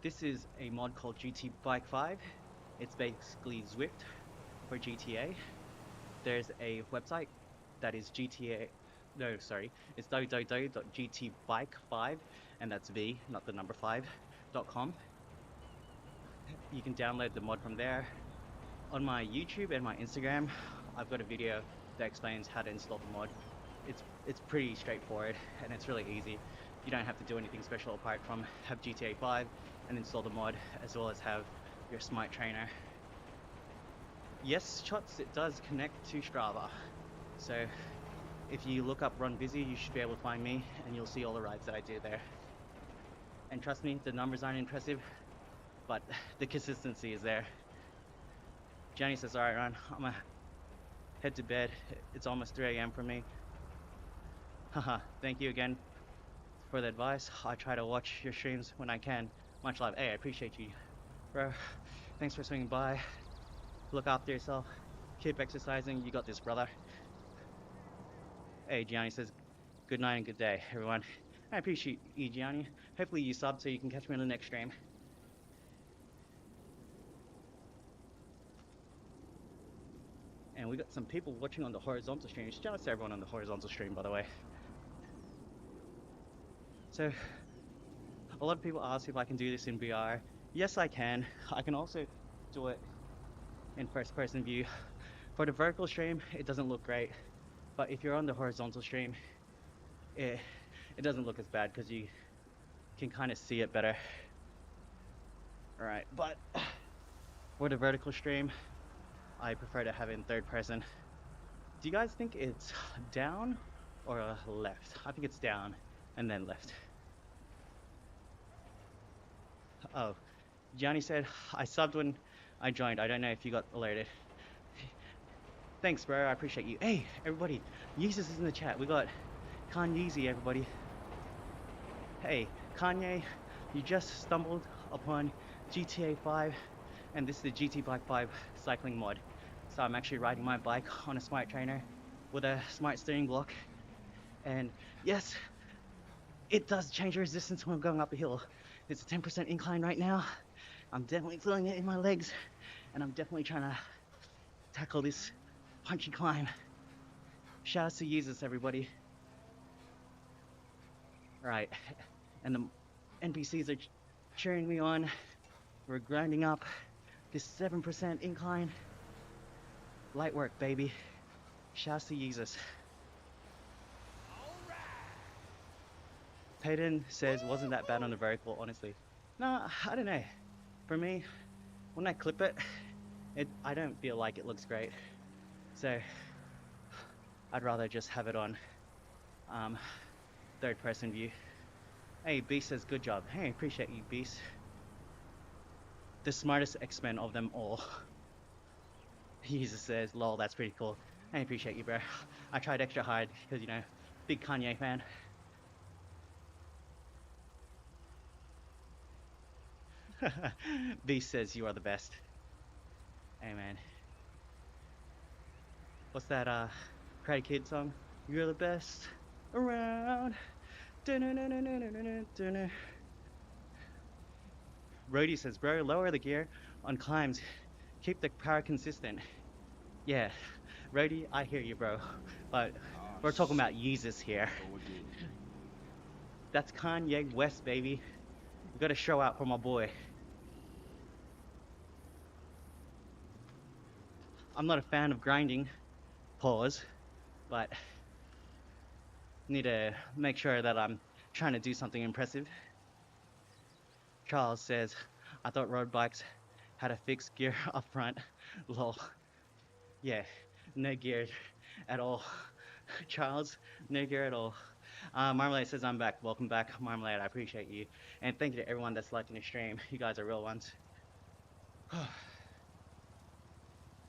S1: this is a mod called GT Bike 5. It's basically Zwift for GTA. There's a website that is it's www.gtbike5, and that's V, not the number 5.com. You can download the mod from there. On my YouTube and my Instagram, I've got a video that explains how to install the mod. It's pretty straightforward and it's really easy. You don't have to do anything special apart from have GTA 5 and install the mod, as well as have your smart trainer. Yes, Shots, it does connect to Strava. So if you look up Run Busy, you should be able to find me and you'll see all the rides that I do there. And trust me, the numbers aren't impressive, but the consistency is there. Jenny says, alright Ron, I'm gonna head to bed. It's almost 3 a.m. for me. Haha, thank you again for the advice. I try to watch your streams when I can. Much love. Hey, I appreciate you, bro. Thanks for swinging by. Look after yourself. Keep exercising. You got this, brother. Hey, Gianni says, good night and good day, everyone. I appreciate you, Gianni. Hopefully you sub so you can catch me on the next stream. And we got some people watching on the horizontal stream. Shout out to everyone on the horizontal stream, by the way. So, a lot of people ask if I can do this in VR. Yes, I can. I can also do it in first-person view. For the vertical stream, it doesn't look great. But if you're on the horizontal stream, it's it doesn't look as bad because you can kind of see it better. All right, but for the vertical stream, I prefer to have it in third person. Do you guys think it's down or left? I think it's down and then left. Oh, Johnny said, I subbed when I joined. I don't know if you got alerted. Thanks, bro. I appreciate you. Hey, everybody. Yeezus is in the chat. We got Kanye, everybody. Hey, Kanye, you just stumbled upon GTA 5, and this is the GT Bike 5 cycling mod. So I'm actually riding my bike on a smart trainer with a smart steering block. And yes, it does change resistance when I'm going up a hill. It's a 10% incline right now. I'm definitely feeling it in my legs, and I'm definitely trying to tackle this punchy climb. Shout out to Jesus, everybody. Right, and the NPCs are cheering me on. We're grinding up this 7% incline. Light work, baby. Shout out to Jesus. Peyton says, wasn't that bad on the vertical, honestly. No, I don't know. For me, when I clip it, I don't feel like it looks great. So, I'd rather just have it on third person view. Hey, Beast says, good job. Hey, appreciate you, Beast. The smartest X-Men of them all. Jesus says, lol, that's pretty cool. I appreciate you, bro. I tried extra hard because, you know, big Kanye fan. Beast says, you are the best. Amen. What's that Karate Kid song? You're the best around. Rody says, bro, lower the gear on climbs. Keep the power consistent. Yeah, Rody, I hear you, bro. But we're talking about Jesus here.
S4: Go again.
S1: That's Kanye West, baby. We gotta show out for my boy. I'm not a fan of grinding, pause, but need to make sure that I'm trying to do something impressive. Charles says, I thought road bikes had a fixed gear up front. Lol. Yeah, no gear at all. Charles, no gear at all. Marmalade says, I'm back. Welcome back, Marmalade. I appreciate you. And thank you to everyone that's liking the stream. You guys are real ones.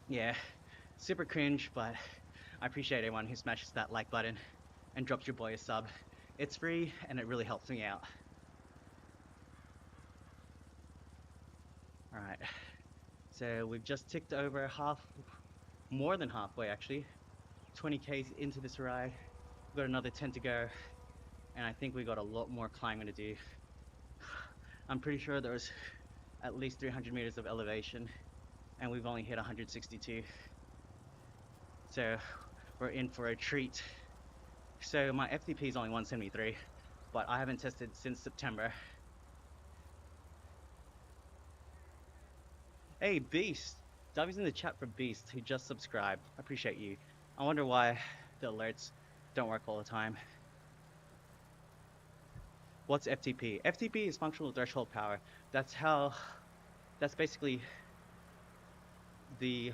S1: Yeah, super cringe, but I appreciate everyone who smashes that like button and drops your boy a sub. It's free and it really helps me out. Alright, so we've just ticked over more than halfway actually. 20Ks into this ride. We've got another 10 to go, and I think we got a lot more climbing to do. I'm pretty sure there was at least 300 meters of elevation, and we've only hit 162. So we're in for a treat. So my FTP is only 173, but I haven't tested since September. Hey, Beast. Davi's in the chat for Beast, who just subscribed. I appreciate you. I wonder why the alerts don't work all the time. What's FTP? FTP is functional threshold power. That's basically the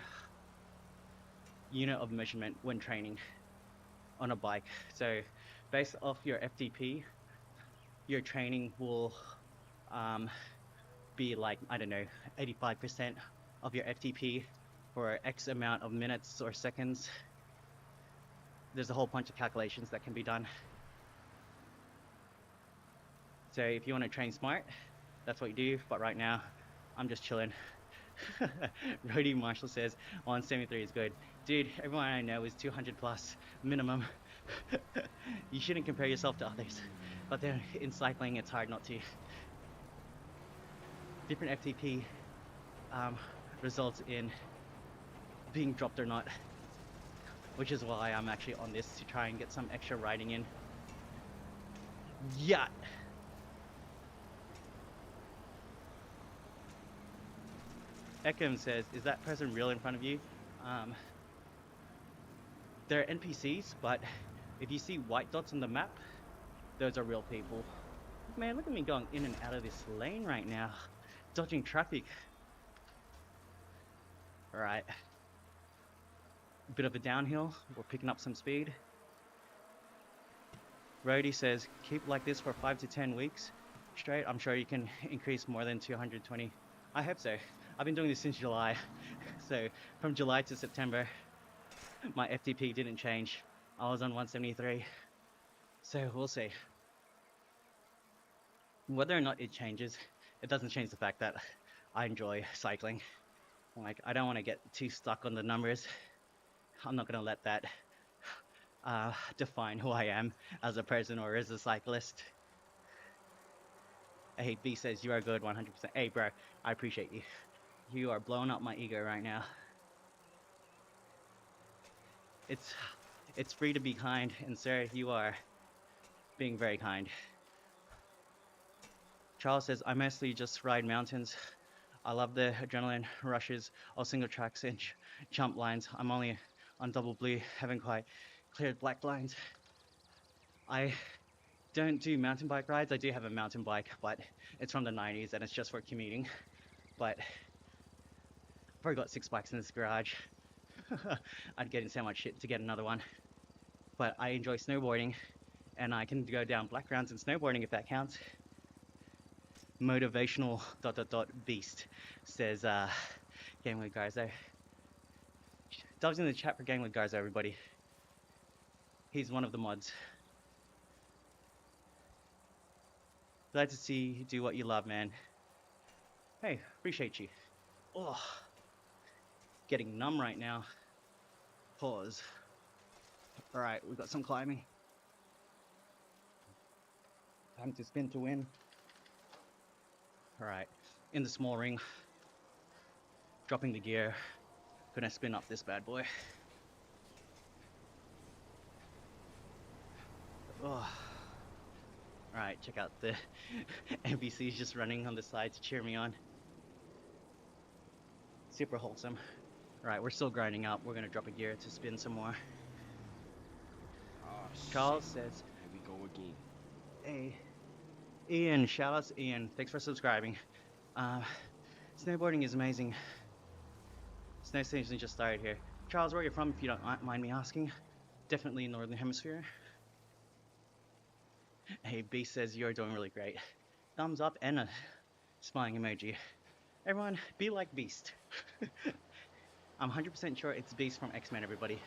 S1: unit of measurement when training on a bike. So based off your FTP, your training will be like, I don't know, 85% of your FTP for X amount of minutes or seconds. There's a whole bunch of calculations that can be done. So if you want to train smart, that's what you do. But right now, I'm just chilling. Rody Marshall says 173 is good. Dude, everyone I know is 200 plus minimum. You shouldn't compare yourself to others. But then in cycling, it's hard not to. Different FTP results in being dropped or not, which is why I'm actually on this, to try and get some extra riding in. Yeah. Ekim says, is that person real in front of you? They're NPCs, but if you see white dots on the map, Those are real people. Man, look at me going in and out of this lane right now, dodging traffic. All right, bit of a downhill. We're picking up some speed. Rody says, keep like this for 5 to 10 weeks straight. I'm sure you can increase more than 220. I hope so. I've been doing this since July. So from July to September, my FTP didn't change. I was on 173. So we'll see. Whether or not it changes, it doesn't change the fact that I enjoy cycling. Like, I don't want to get too stuck on the numbers. I'm not going to let that define who I am as a person or as a cyclist. Hey, B says, you are good 100%. Hey, bro, I appreciate you. You are blowing up my ego right now. It's free to be kind, and sir, you are being very kind. Charles says, I mostly just ride mountains. I love the adrenaline rushes of single tracks and jump lines. I'm only on double blue, haven't quite cleared black lines. I don't do mountain bike rides. I do have a mountain bike, but it's from the 90s and it's just for commuting. But I've already got 6 bikes in this garage. I'd get in so much shit to get another one. But I enjoy snowboarding, and I can go down black grounds and snowboarding if that counts. Motivational ... beast says game with Garzo. Dubs in the chat for game with Garzo, everybody. He's one of the mods. Glad to see you do what you love, man. Hey, appreciate you. Oh, getting numb right now. Pause. All right, we've got some climbing. Time to spin to win. All right, in the small ring, dropping the gear, gonna spin up this bad boy. Oh. All right, check out the NPCs just running on the side to cheer me on. Super wholesome. All right, we're still grinding up. We're gonna drop a gear to spin some more.
S4: Oh,
S1: Charles
S4: shit.
S1: says,
S4: Here we go again.
S1: hey, Ian, shout outs to Ian. Thanks for subscribing. Snowboarding is amazing. Snow season just started here. Charles, where are you from, if you don't mind me asking? Definitely Northern Hemisphere. Hey, Beast says you're doing really great. Thumbs up and a smiling emoji. Everyone, be like Beast. I'm 100% sure it's Beast from X-Men, everybody.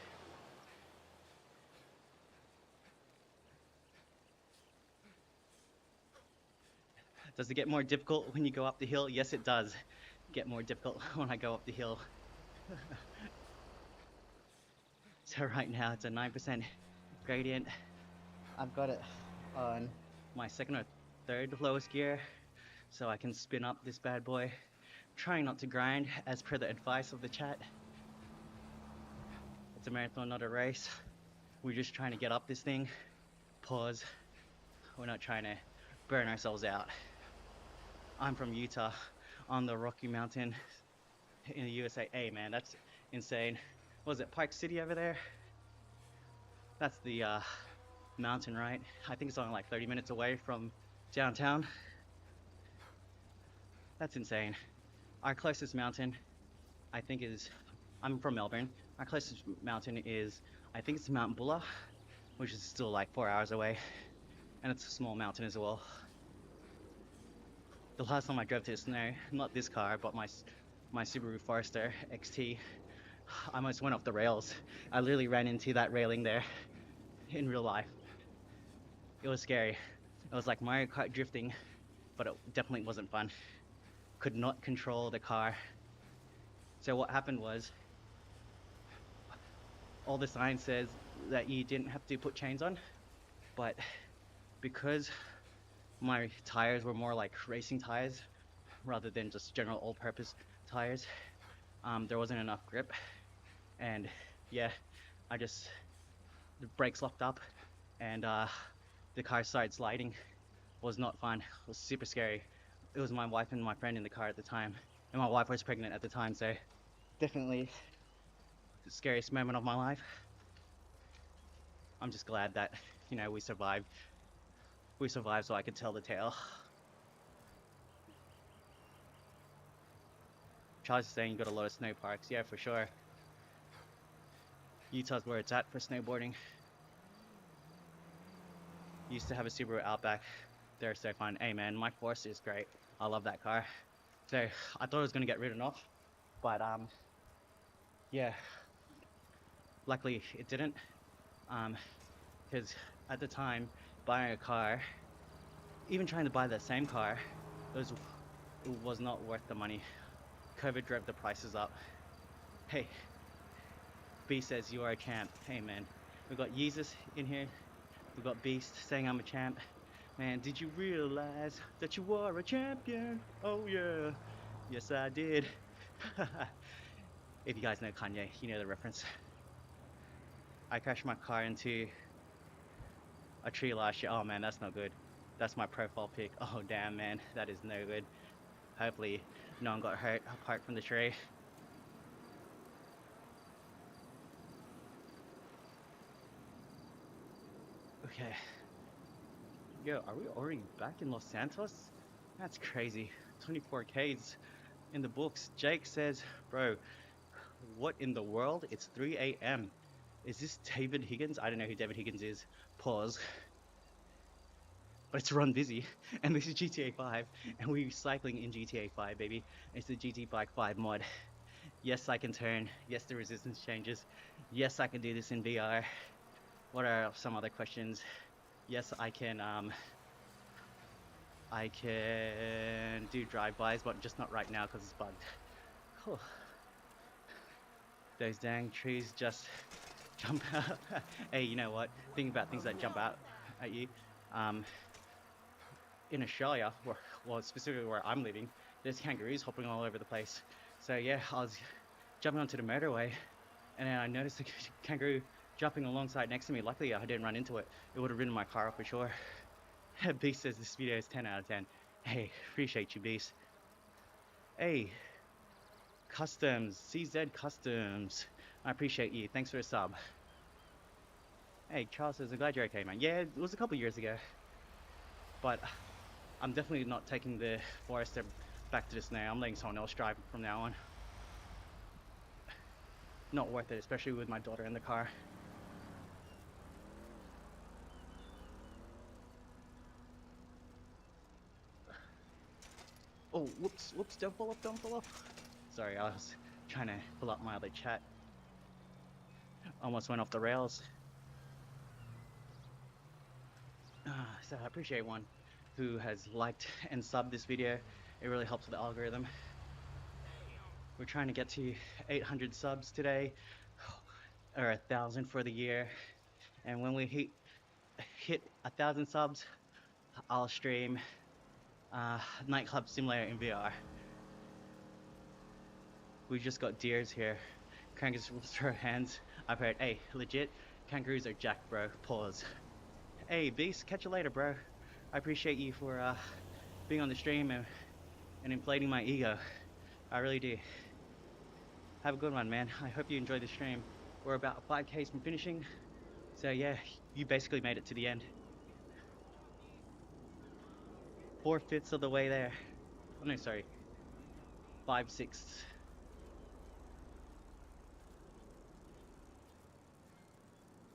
S1: Does it get more difficult when you go up the hill? Yes, it does get more difficult when I go up the hill. So right now it's a 9% gradient. I've got it on my second or third lowest gear, so I can spin up this bad boy. Trying not to grind as per the advice of the chat. It's a marathon, not a race. We're just trying to get up this thing. Pause. We're not trying to burn ourselves out. I'm from Utah, on the Rocky Mountain in the USA. Hey man, that's insane. What was it, Park City over there? That's the mountain, right? I think it's only like 30 minutes away from downtown. That's insane. Our closest mountain, I think is, I'm from Melbourne. Our closest mountain is, I think it's Mount Bulla, which is still like 4 hours away. And it's a small mountain as well. The last time I drove to the snow, not this car, but my Subaru Forester XT, I almost went off the rails. I literally ran into that railing there in real life. It was scary. It was like Mario Kart drifting, but it definitely wasn't fun. Could not control the car. So what happened was, all the signs says that you didn't have to put chains on, but because my tires were more like racing tires rather than just general all-purpose tires, there wasn't enough grip, and yeah, the brakes locked up, and the car started sliding. It was not fun. It was super scary. It was my wife and my friend in the car at the time, and my wife was pregnant at the time, so definitely the scariest moment of my life. I'm just glad that, you know, we survived. We survived, so I could tell the tale. Charles is saying you got a lot of snow parks. Yeah, for sure. Utah's where it's at for snowboarding. Used to have a Subaru Outback. They're so fun. Hey man, my Forester is great. I love that car. So I thought I was gonna get ridden off, but yeah, luckily it didn't. Because at the time buying a car, even trying to buy that same car, it was not worth the money. COVID drove the prices up. Hey, B says you are a champ. Hey man, we've got Yeezus in here. We've got Beast saying I'm a champ. Man, did you realize that you are a champion? Oh yeah, yes I did. If you guys know Kanye, you know the reference. I crashed my car into a tree last year. Oh man, that's not good. That's my profile pic. Oh damn man, that is no good. Hopefully no one got hurt apart from the tree. Okay. Yo, are we already back in Los Santos? That's crazy. 24Ks in the books. Jake says, bro, what in the world? It's 3 a.m. Is this David Higgins? I don't know who David Higgins is. Pause. But it's run busy. And this is GTA 5. And we're cycling in GTA 5, baby. It's the GT Bike 5 mod. Yes, I can turn. Yes, the resistance changes. Yes, I can do this in VR. What are some other questions? Yes, I can do drive-bys, but just not right now because it's bugged. Whew. Those dang trees just jump out. Hey, you know what? Think about things that jump out at you. In Australia, well, specifically where I'm living, there's kangaroos hopping all over the place. So yeah, I was jumping onto the motorway, and then I noticed a kangaroo jumping alongside next to me. Luckily, I didn't run into it. It would have ridden my car off for sure. Beast says this video is 10 out of 10. Hey, appreciate you, Beast. Hey, Customs, CZ Customs. I appreciate you. Thanks for a sub. Hey, Charles says, I'm glad you're okay, man. Yeah, it was a couple years ago. But I'm definitely not taking the Forester back to the snow. I'm letting someone else drive from now on. Not worth it, especially with my daughter in the car. Oh, whoops, don't fall off, don't fall off. Sorry, I was trying to pull up my other chat. Almost went off the rails. So I appreciate one who has liked and subbed this video. It really helps with the algorithm. We're trying to get to 800 subs today, or 1,000 for the year. And when we hit 1,000 subs, I'll stream Nightclub Simulator in VR. We just got deers here. Kangaroos will throw hands. I've heard, hey, legit, kangaroos are jacked, bro. Pause. Hey, Beast, catch you later, bro. I appreciate you for being on the stream and inflating my ego. I really do. Have a good one, man. I hope you enjoyed the stream. We're about 5Ks from finishing. So yeah, you basically made it to the end. 4/5 of the way there. Oh no, sorry. 5/6.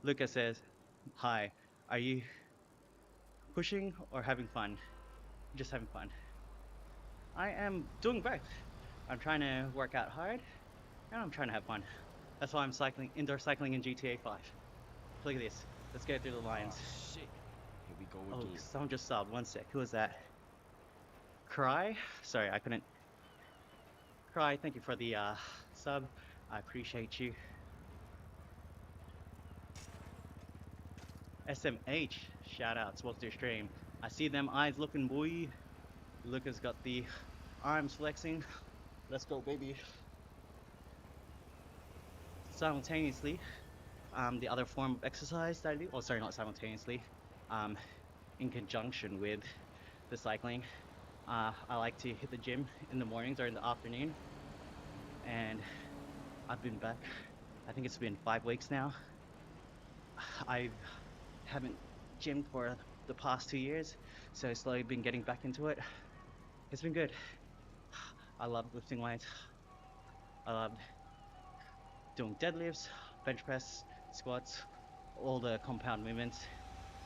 S1: Lucas says, hi, are you pushing or having fun? Just having fun. I am doing both. I'm trying to work out hard and I'm trying to have fun. That's why I'm cycling, indoor cycling in GTA 5. Look at this. Let's go through the lines.
S4: Oh, shit. Here we go again.
S1: Oh, someone just subbed. One sec. Who was that? Cry? Sorry, I couldn't. Cry, thank you for the sub. I appreciate you. SMH, shout outs. Welcome to your stream. I see them eyes looking, boy. Lucas got the arms flexing. Let's go, baby. Simultaneously, the other form of exercise that I do, oh sorry, not simultaneously, in conjunction with the cycling, I like to hit the gym in the mornings or in the afternoon, and I've been back, I think it's been 5 weeks now. I haven't gymmed for the past 2 years, so slowly been getting back into it. It's been good. I love lifting weights. I love doing deadlifts, bench press, squats, all the compound movements.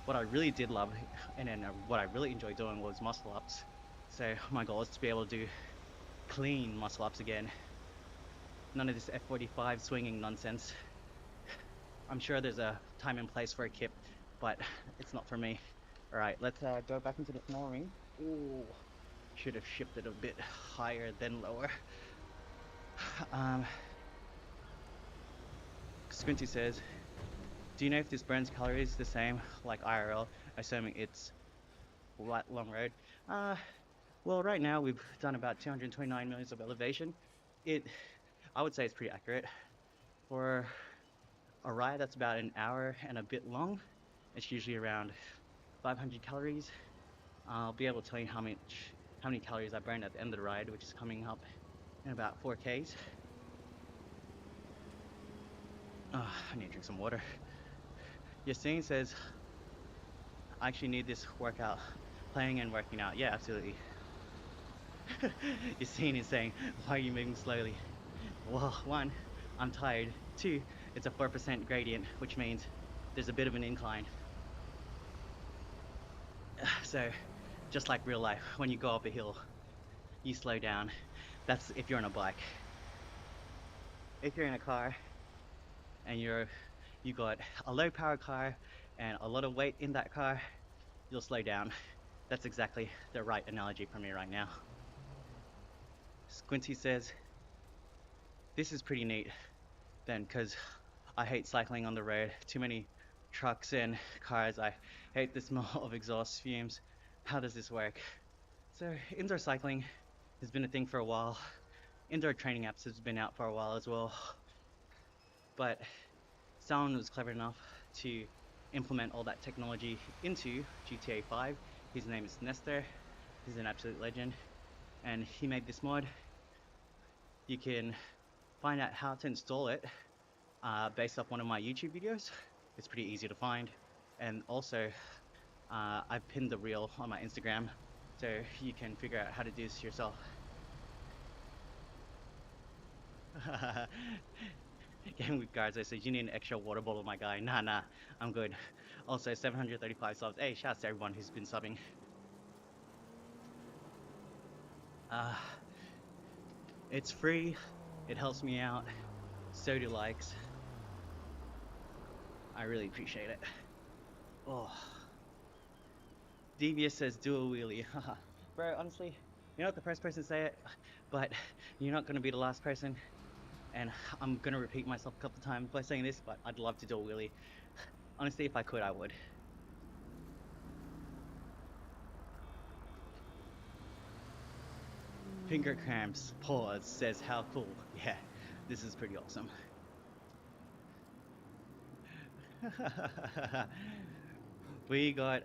S1: What I really did love, and then what I really enjoyed doing was muscle ups. So my goal is to be able to do clean muscle ups again. None of this F45 swinging nonsense. I'm sure there's a time and place for a kip, but it's not for me. All right, let's go back into the small ring. Ooh, should have shifted a bit higher than lower. Um, Squinty says, do you know if this burns calories the same like IRL, assuming it's long road? Well, right now we've done about 229 millions of elevation. I would say it's pretty accurate. For a ride that's about an hour and a bit long, it's usually around 500 calories. I'll be able to tell you how many calories I burned at the end of the ride, which is coming up in about 4Ks. I need to drink some water. Yassine says, I actually need this workout, playing and working out. Yeah, absolutely. Yassine is saying, why are you moving slowly? Well, one, I'm tired. Two, it's a 4% gradient, which means there's a bit of an incline. So, just like real life, when you go up a hill, you slow down. That's if you're on a bike. If you're in a car and you got a low power car and a lot of weight in that car, you'll slow down. That's exactly the right analogy for me right now. Squinty says, this is pretty neat then, because I hate cycling on the road. Too many trucks and cars. I hate the smell of exhaust fumes. How does this work? So indoor cycling has been a thing for a while. Indoor training apps has been out for a while as well. But someone was clever enough to implement all that technology into GTA 5. His name is Nestor. He's an absolute legend. And he made this mod. You can find out how to install it based off one of my YouTube videos. It's pretty easy to find. And also, I've pinned the reel on my Instagram, so you can figure out how to do this yourself. Game with Garza says, you need an extra water bottle, my guy. Nah, I'm good. Also, 735 subs. Hey, shouts to everyone who's been subbing. It's free. It helps me out. So do likes. I really appreciate it. Oh. Devious says, do a wheelie. Bro, honestly, you're not the first person to say it, but you're not going to be the last person. And I'm going to repeat myself a couple of times by saying this, but I'd love to do a wheelie. Honestly, if I could, I would. Finger cramps, pause, says how cool. Yeah, this is pretty awesome. We got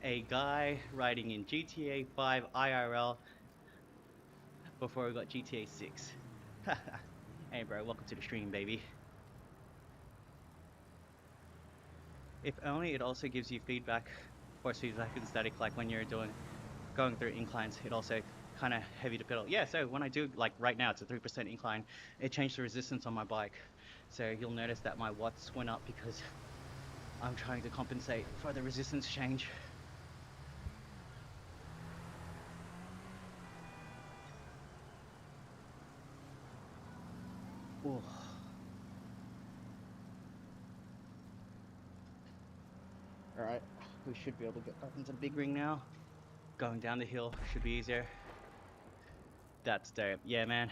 S1: a guy riding in GTA 5 IRL before we got GTA 6. Hey bro, welcome to the stream, baby. If only it also gives you feedback, force feedback and static, like when you're going through inclines. It also kind of heavy to pedal. Yeah, so when I do, like right now, it's a 3% incline. It changed the resistance on my bike. So you'll notice that my watts went up because I'm trying to compensate for the resistance change. Ooh. All right, we should be able to get back into the big ring now. Going down the hill should be easier. That's dope. Yeah, man.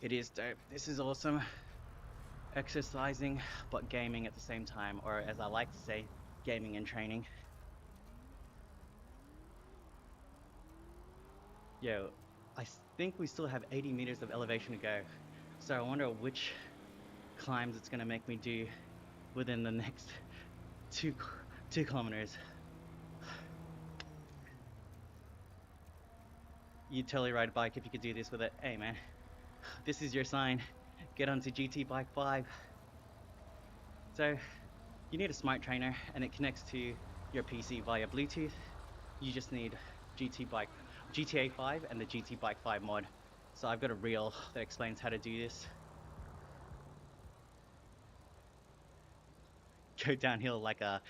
S1: It is dope. This is awesome. Exercising, but gaming at the same time, or as I like to say, gaming and training. Yo, I think we still have 80 meters of elevation to go. So I wonder which climbs it's gonna make me do within the next two kilometers. You'd totally ride a bike if you could do this with it. Hey man, this is your sign. Get onto GT Bike 5. So You need a smart trainer, and it connects to your PC via Bluetooth. You just need GTA 5 and the GT Bike 5 mod. So I've got a reel that explains how to do this. Go downhill like a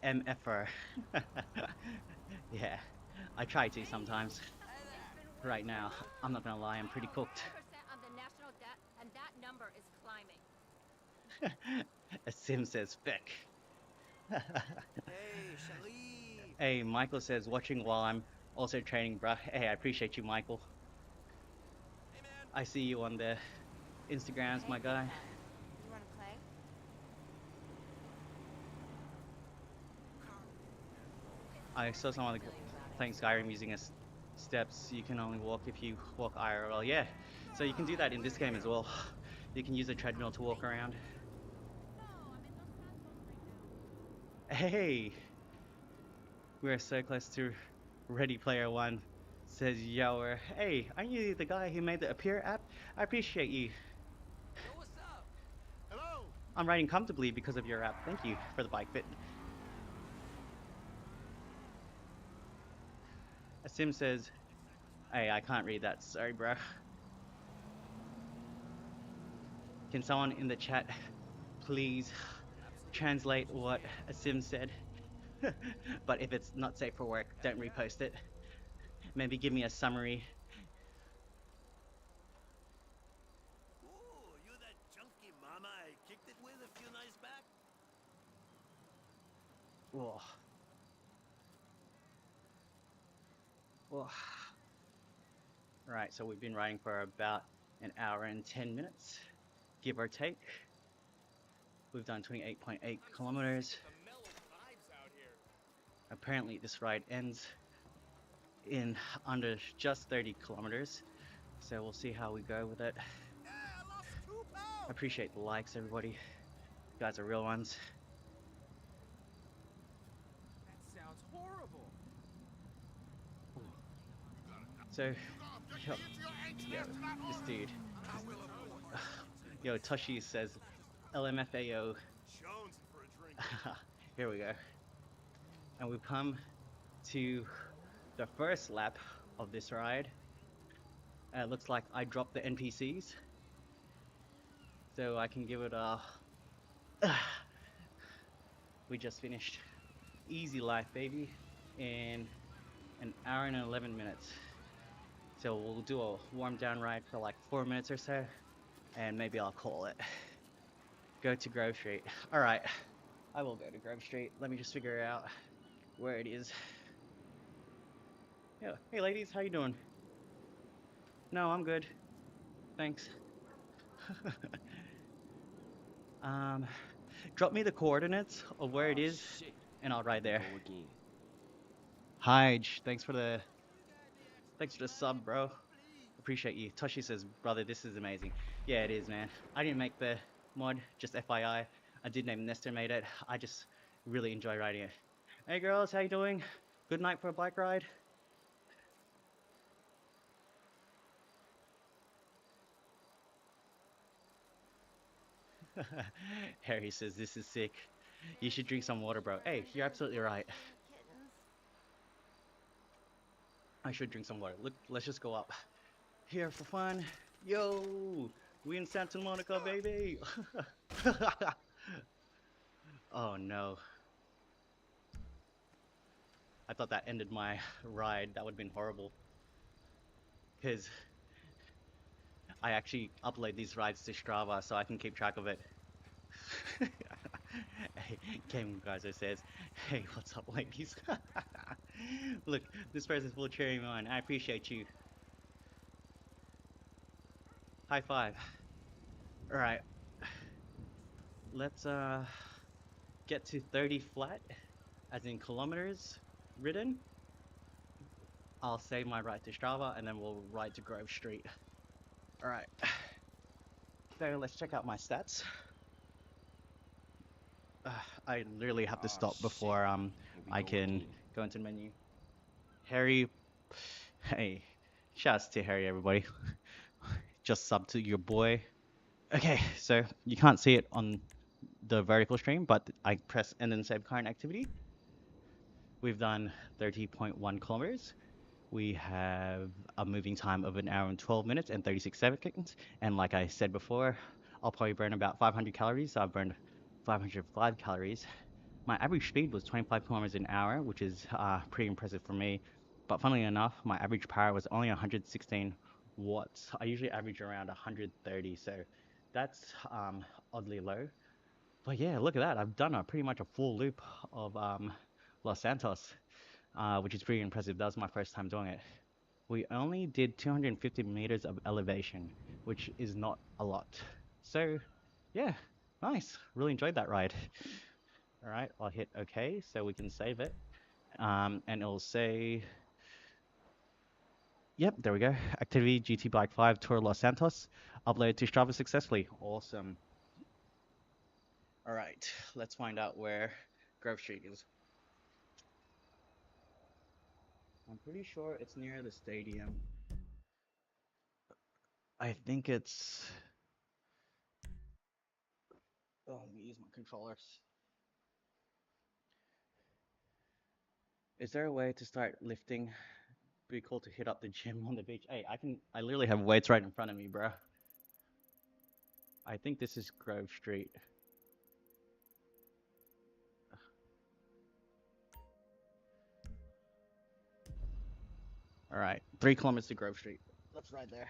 S1: MFer. Yeah, I try to sometimes. Right now, I'm not gonna lie, I'm pretty cooked.
S2: Percent on the national debt, and that number is climbing.
S1: A sim says feck.
S3: Hey, Sharif.
S1: Hey, Michael says watching while I'm also training, bruh. Hey, I appreciate you, Michael.
S3: Hey, man.
S1: I see you on the Instagrams, my guy.
S2: You want to play?
S1: I saw someone playing Skyrim using steps. You can only walk if you walk IRL. Yeah, so you can do that in this game as well. You can use a treadmill to walk around. Hey, we're so close to Ready Player One. Says Yower. Hey, aren't you the guy who made the Appear app? I appreciate you.
S3: Yo, what's up? Hello.
S1: I'm riding comfortably because of your app. Thank you for the bike fit. A sim says, hey, I can't read that. Sorry, bro. Can someone in the chat please translate what a sim said? But if it's not safe for work, don't repost it. Maybe give me a summary.
S3: Ooh, you that chunky mama I kicked it with a few nights back?
S1: Oh. Oh. Right, so we've been riding for about an hour and 10 minutes, give or take. We've done 28.8 kilometers. Apparently this ride ends in under just 30 kilometers. So we'll see how we go with it.
S3: Yeah, I lost 2 pounds.
S1: Appreciate the likes, everybody. You guys are real ones.
S3: That sounds horrible.
S1: So, yo, this dude, yo, Toshi says LMFAO.
S3: Jones for a drink.
S1: Here we go. And we've come to the first lap of this ride. It looks like I dropped the NPCs. So I can give it a... We just finished Easy Life, baby, in an hour and 11 minutes. So we'll do a warm down ride for like 4 minutes or so, and maybe I'll call it. Go to Grove Street. All right, I will go to Grove Street. Let me just figure out where it is. Yeah. Hey ladies, how you doing? No, I'm good. Thanks. um, drop me the coordinates of where it is,
S4: Shit.
S1: and I'll ride there.
S4: Go again.
S1: Hige, thanks for the sub, bro. Appreciate you. Toshi says, brother, this is amazing. Yeah, it is, man. I didn't make the mod, just FYI. I did name Nestor made it. I just really enjoy riding it. Hey girls, how you doing? Good night for a bike ride? Harry says, this is sick. You should drink some water, bro. Hey, you're absolutely right. I should drink some water. Look, let's just go up. Here for fun. Yo, we in Santa Monica, baby. Oh no. I thought that ended my ride. That would have been horrible. Because I actually upload these rides to Strava so I can keep track of it. Hey, Game Geyser says, hey, what's up, ladies? Look, this person's full cheering me on. I appreciate you. High five. Alright. Let's get to 30 flat, as in kilometers ridden. I'll save my ride to Strava and then we'll ride to Grove Street. Alright. So let's check out my stats. I literally have to stop before I can go into the menu. Harry, hey, shouts to Harry, everybody. Just sub to your boy. Okay, so you can't see it on the vertical stream, but I press and then save current activity. We've done 30.1 kilometers. We have a moving time of 1 hour and 12 minutes and 36 seconds. And like I said before, I'll probably burn about 500 calories. So I've burned 505 calories. My average speed was 25 kilometers an hour, which is pretty impressive for me. But funnily enough, my average power was only 116 watts. I usually average around 130, so that's oddly low. But yeah, look at that. I've done pretty much a full loop of Los Santos, which is pretty impressive. That was my first time doing it. We only did 250 meters of elevation, which is not a lot. So yeah, nice. Really enjoyed that ride. All right, I'll hit OK so we can save it. And it'll say, yep, there we go. Activity GT Bike 5 Tour Los Santos. Uploaded to Strava successfully. Awesome. All right, let's find out where Grove Street is. I'm pretty sure it's near the stadium. I think it's... Oh, let me use my controllers. Is there a way to start lifting? Be cool to hit up the gym on the beach. Hey, I literally have weights right in front of me, bro. I think this is Grove Street. All right, 3 kilometers to Grove Street. Let's ride there.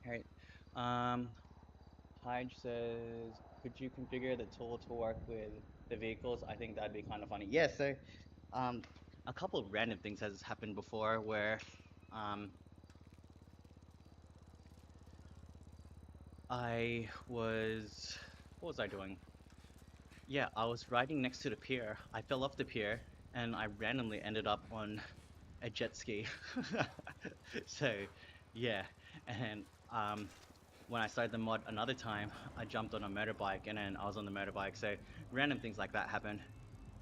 S1: All right. Hyde says, could you configure the tool to work with the vehicles? I think that'd be kind of funny. Yeah, so a couple of random things has happened before where what was I doing? Yeah, I was riding next to the pier. I fell off the pier and I randomly ended up on a jet ski. So, yeah, and when I started the mod another time, I jumped on a motorbike and then I was on the motorbike. So random things like that happen.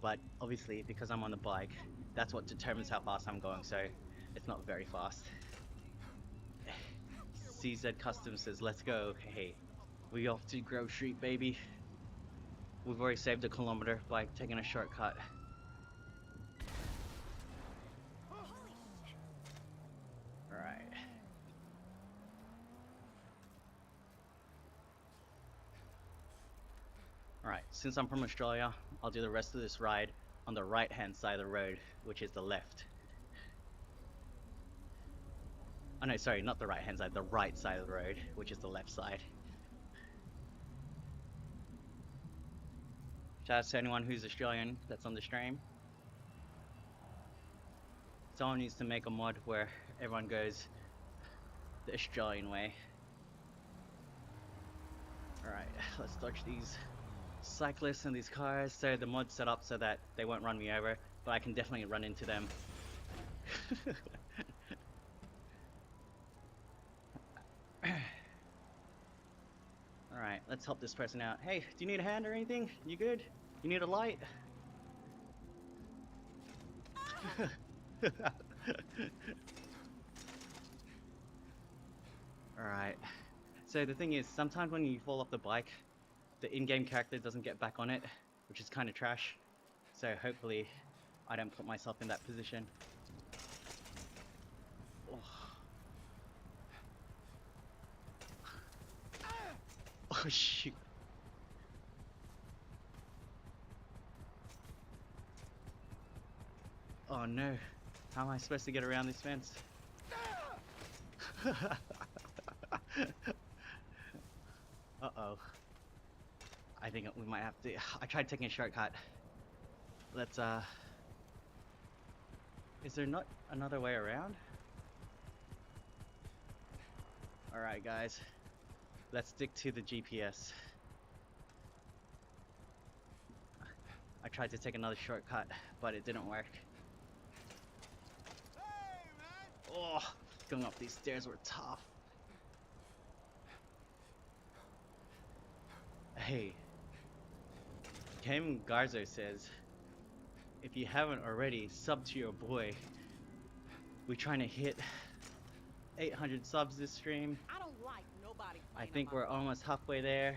S1: But obviously, because I'm on the bike, that's what determines how fast I'm going. So it's not very fast. CZ Custom says, let's go. Hey, we off to Grove Street, baby. We've already saved a kilometer by taking a shortcut. Alright. Alright, since I'm from Australia, I'll do the rest of this ride on the right-hand side of the road, which is the left. Oh no, sorry, not the right-hand side, the right side of the road, which is the left side. Shout out to anyone who's Australian that's on the stream. Someone needs to make a mod where everyone goes the Australian way. Alright, let's dodge these cyclists and these cars. So the mod's set up so that they won't run me over, but I can definitely run into them. Alright, let's help this person out. Hey, do you need a hand or anything? You good? You need a light? Alright. So the thing is, sometimes when you fall off the bike, the in-game character doesn't get back on it, which is kind of trash. So hopefully I don't put myself in that position. Oh, oh shoot. Oh no. How am I supposed to get around this fence? Uh-oh. I think we might have to... I tried taking a shortcut. Let's, is there not another way around? Alright, guys. Let's stick to the GPS. I tried to take another shortcut, but it didn't work. Oh, going up these stairs were tough. Hey, Cam Garzo says, if you haven't already, sub to your boy. We're trying to hit 800 subs this stream.
S2: I don't like nobody
S1: I think we're almost halfway there.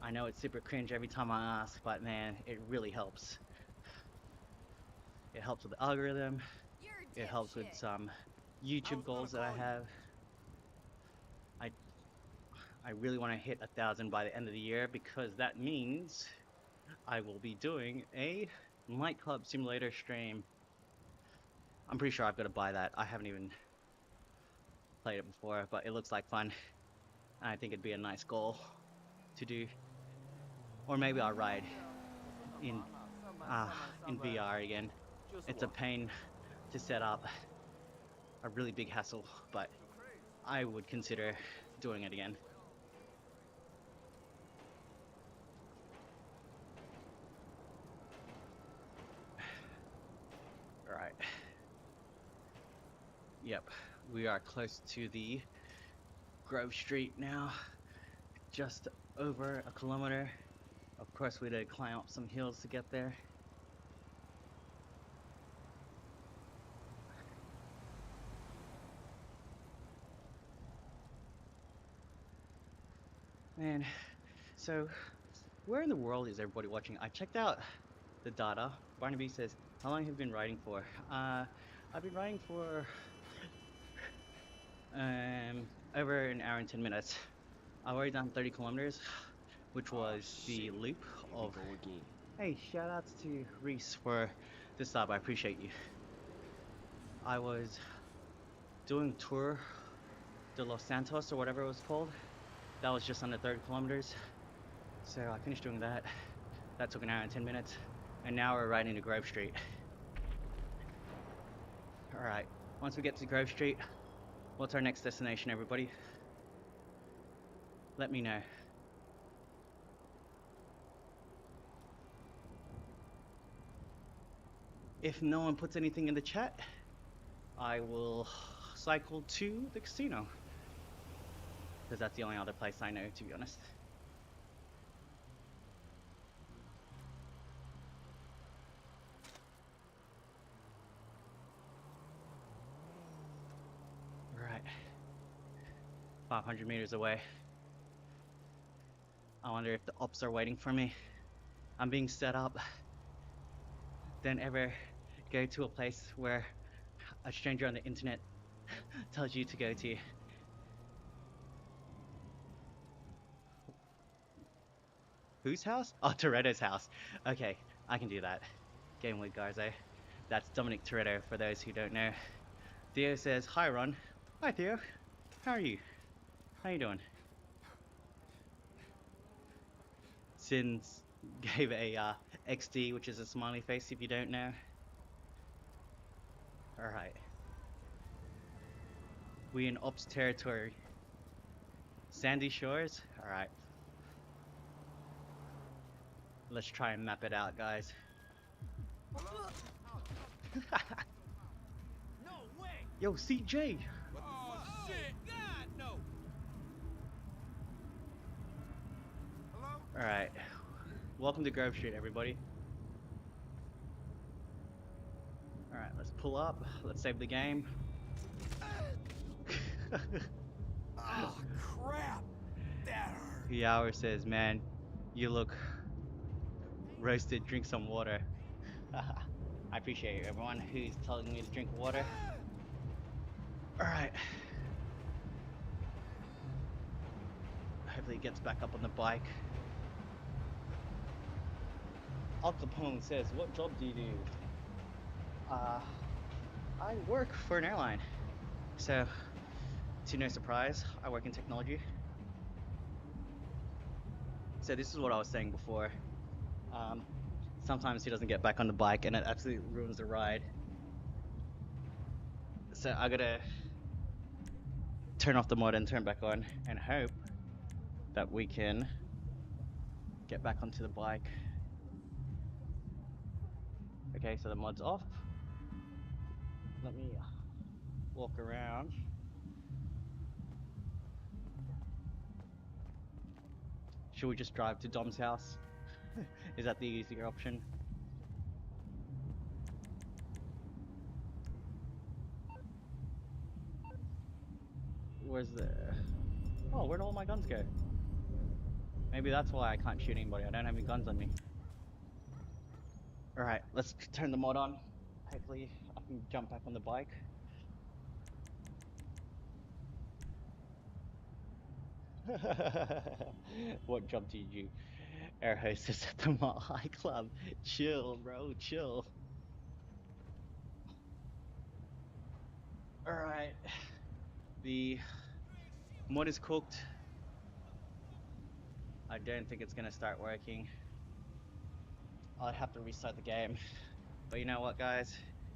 S1: I know it's super cringe every time I ask, but man, it really helps. It helps with the algorithm.
S2: You're a
S1: It helps with
S2: dipshit.
S1: some YouTube goals that I have. I I really want to hit 1,000 by the end of the year because that means I will be doing a nightclub simulator stream. I'm pretty sure I've got to buy that. I haven't even played it before, but it looks like fun. And I think it'd be a nice goal to do. Or maybe I'll ride in in VR again. It's a pain to set up, a really big hassle, but I would consider doing it again. All right. Yep, we are close to the Grove Street now, just over a kilometer. Of course, we had to climb up some hills to get there. Man, so where in the world is everybody watching? I checked out the data. Barnaby says, how long have you been riding for? I've been riding for over an hour and 10 minutes. I've already done 30 kilometers, which was the loop
S4: Here
S1: of...
S4: we go again.
S1: Hey, shout outs to Reese for the sub. I appreciate you. I was doing Tour de Los Santos or whatever it was called. That was just under 30 kilometers. So I finished doing that. That took an hour and 10 minutes. And now we're riding to Grove Street. Alright, once we get to Grove Street, what's our next destination, everybody? Let me know. If no one puts anything in the chat, I will cycle to the casino. Because that's the only other place I know, to be honest. Right. 500 meters away. I wonder if the ops are waiting for me. I'm being set up. Don't ever go to a place where a stranger on the internet tells you to go to. Whose house? Oh, Toretto's house. Okay, I can do that. Game with Garzo. That's Dominic Toretto, for those who don't know. Theo says, hi Ron. Hi Theo. How are you? How you doing? Sins gave a XD, which is a smiley face if you don't know. Alright. We in Ops territory. Sandy Shores? Alright. Let's try and map it out, guys.
S3: No way!
S1: Yo, CJ!
S3: Oh, shit! God, no! Hello?
S1: Alright. Welcome to Grove Street, everybody. Alright, let's pull up. Let's save the game.
S3: Oh, crap! That hurt.
S1: Yower says, man, you look roasted, drink some water. I appreciate everyone who's telling me to drink water. Alright. Hopefully he gets back up on the bike. Al Capone says, what job do you do? I work for an airline. So, to no surprise, I work in technology. So this is what I was saying before. Sometimes he doesn't get back on the bike and it absolutely ruins the ride. So I gotta turn off the mod and turn back on and hope that we can get back onto the bike. Okay, so the mod's off. Let me walk around. Should we just drive to Dom's house? Is that the easier option? Where's the... Oh, where'd all my guns go? Maybe that's why I can't shoot anybody. I don't have any guns on me. All right, let's turn the mod on. Hopefully, I can jump back on the bike. What job did you air hostess at the Mile High Club? Chill, bro, chill. All right, the mod is cooked. I don't think it's gonna start working. I'll have to restart the game. But you know what, guys?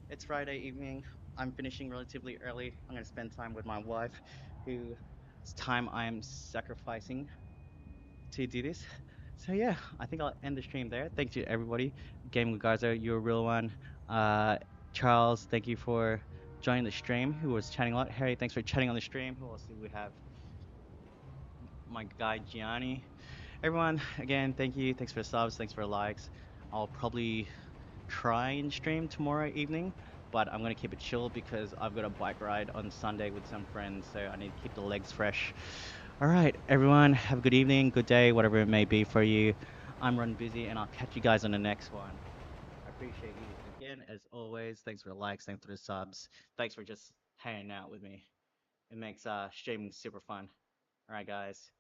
S1: It's Friday evening. I'm finishing relatively early. I'm gonna spend time with my wife, whose time I am sacrificing to do this. So yeah, I think I'll end the stream there. Thank you everybody. Game with Garza, you're a real one. Uh, Charles, thank you for joining the stream. Who was chatting a lot. Harry, thanks for chatting on the stream. Who else do we have? My guy Gianni. Everyone, again, thank you. Thanks for the subs. Thanks for the likes. I'll probably try and stream tomorrow evening, but I'm gonna keep it chill because I've got a bike ride on Sunday with some friends, so I need to keep the legs fresh. All right, everyone, have a good evening, good day, whatever it may be for you. I'm Run Busy, and I'll catch you guys on the next one. I appreciate you again, as always. Thanks for the likes, thanks for the subs, thanks for just hanging out with me. It makes streaming super fun. All right, guys.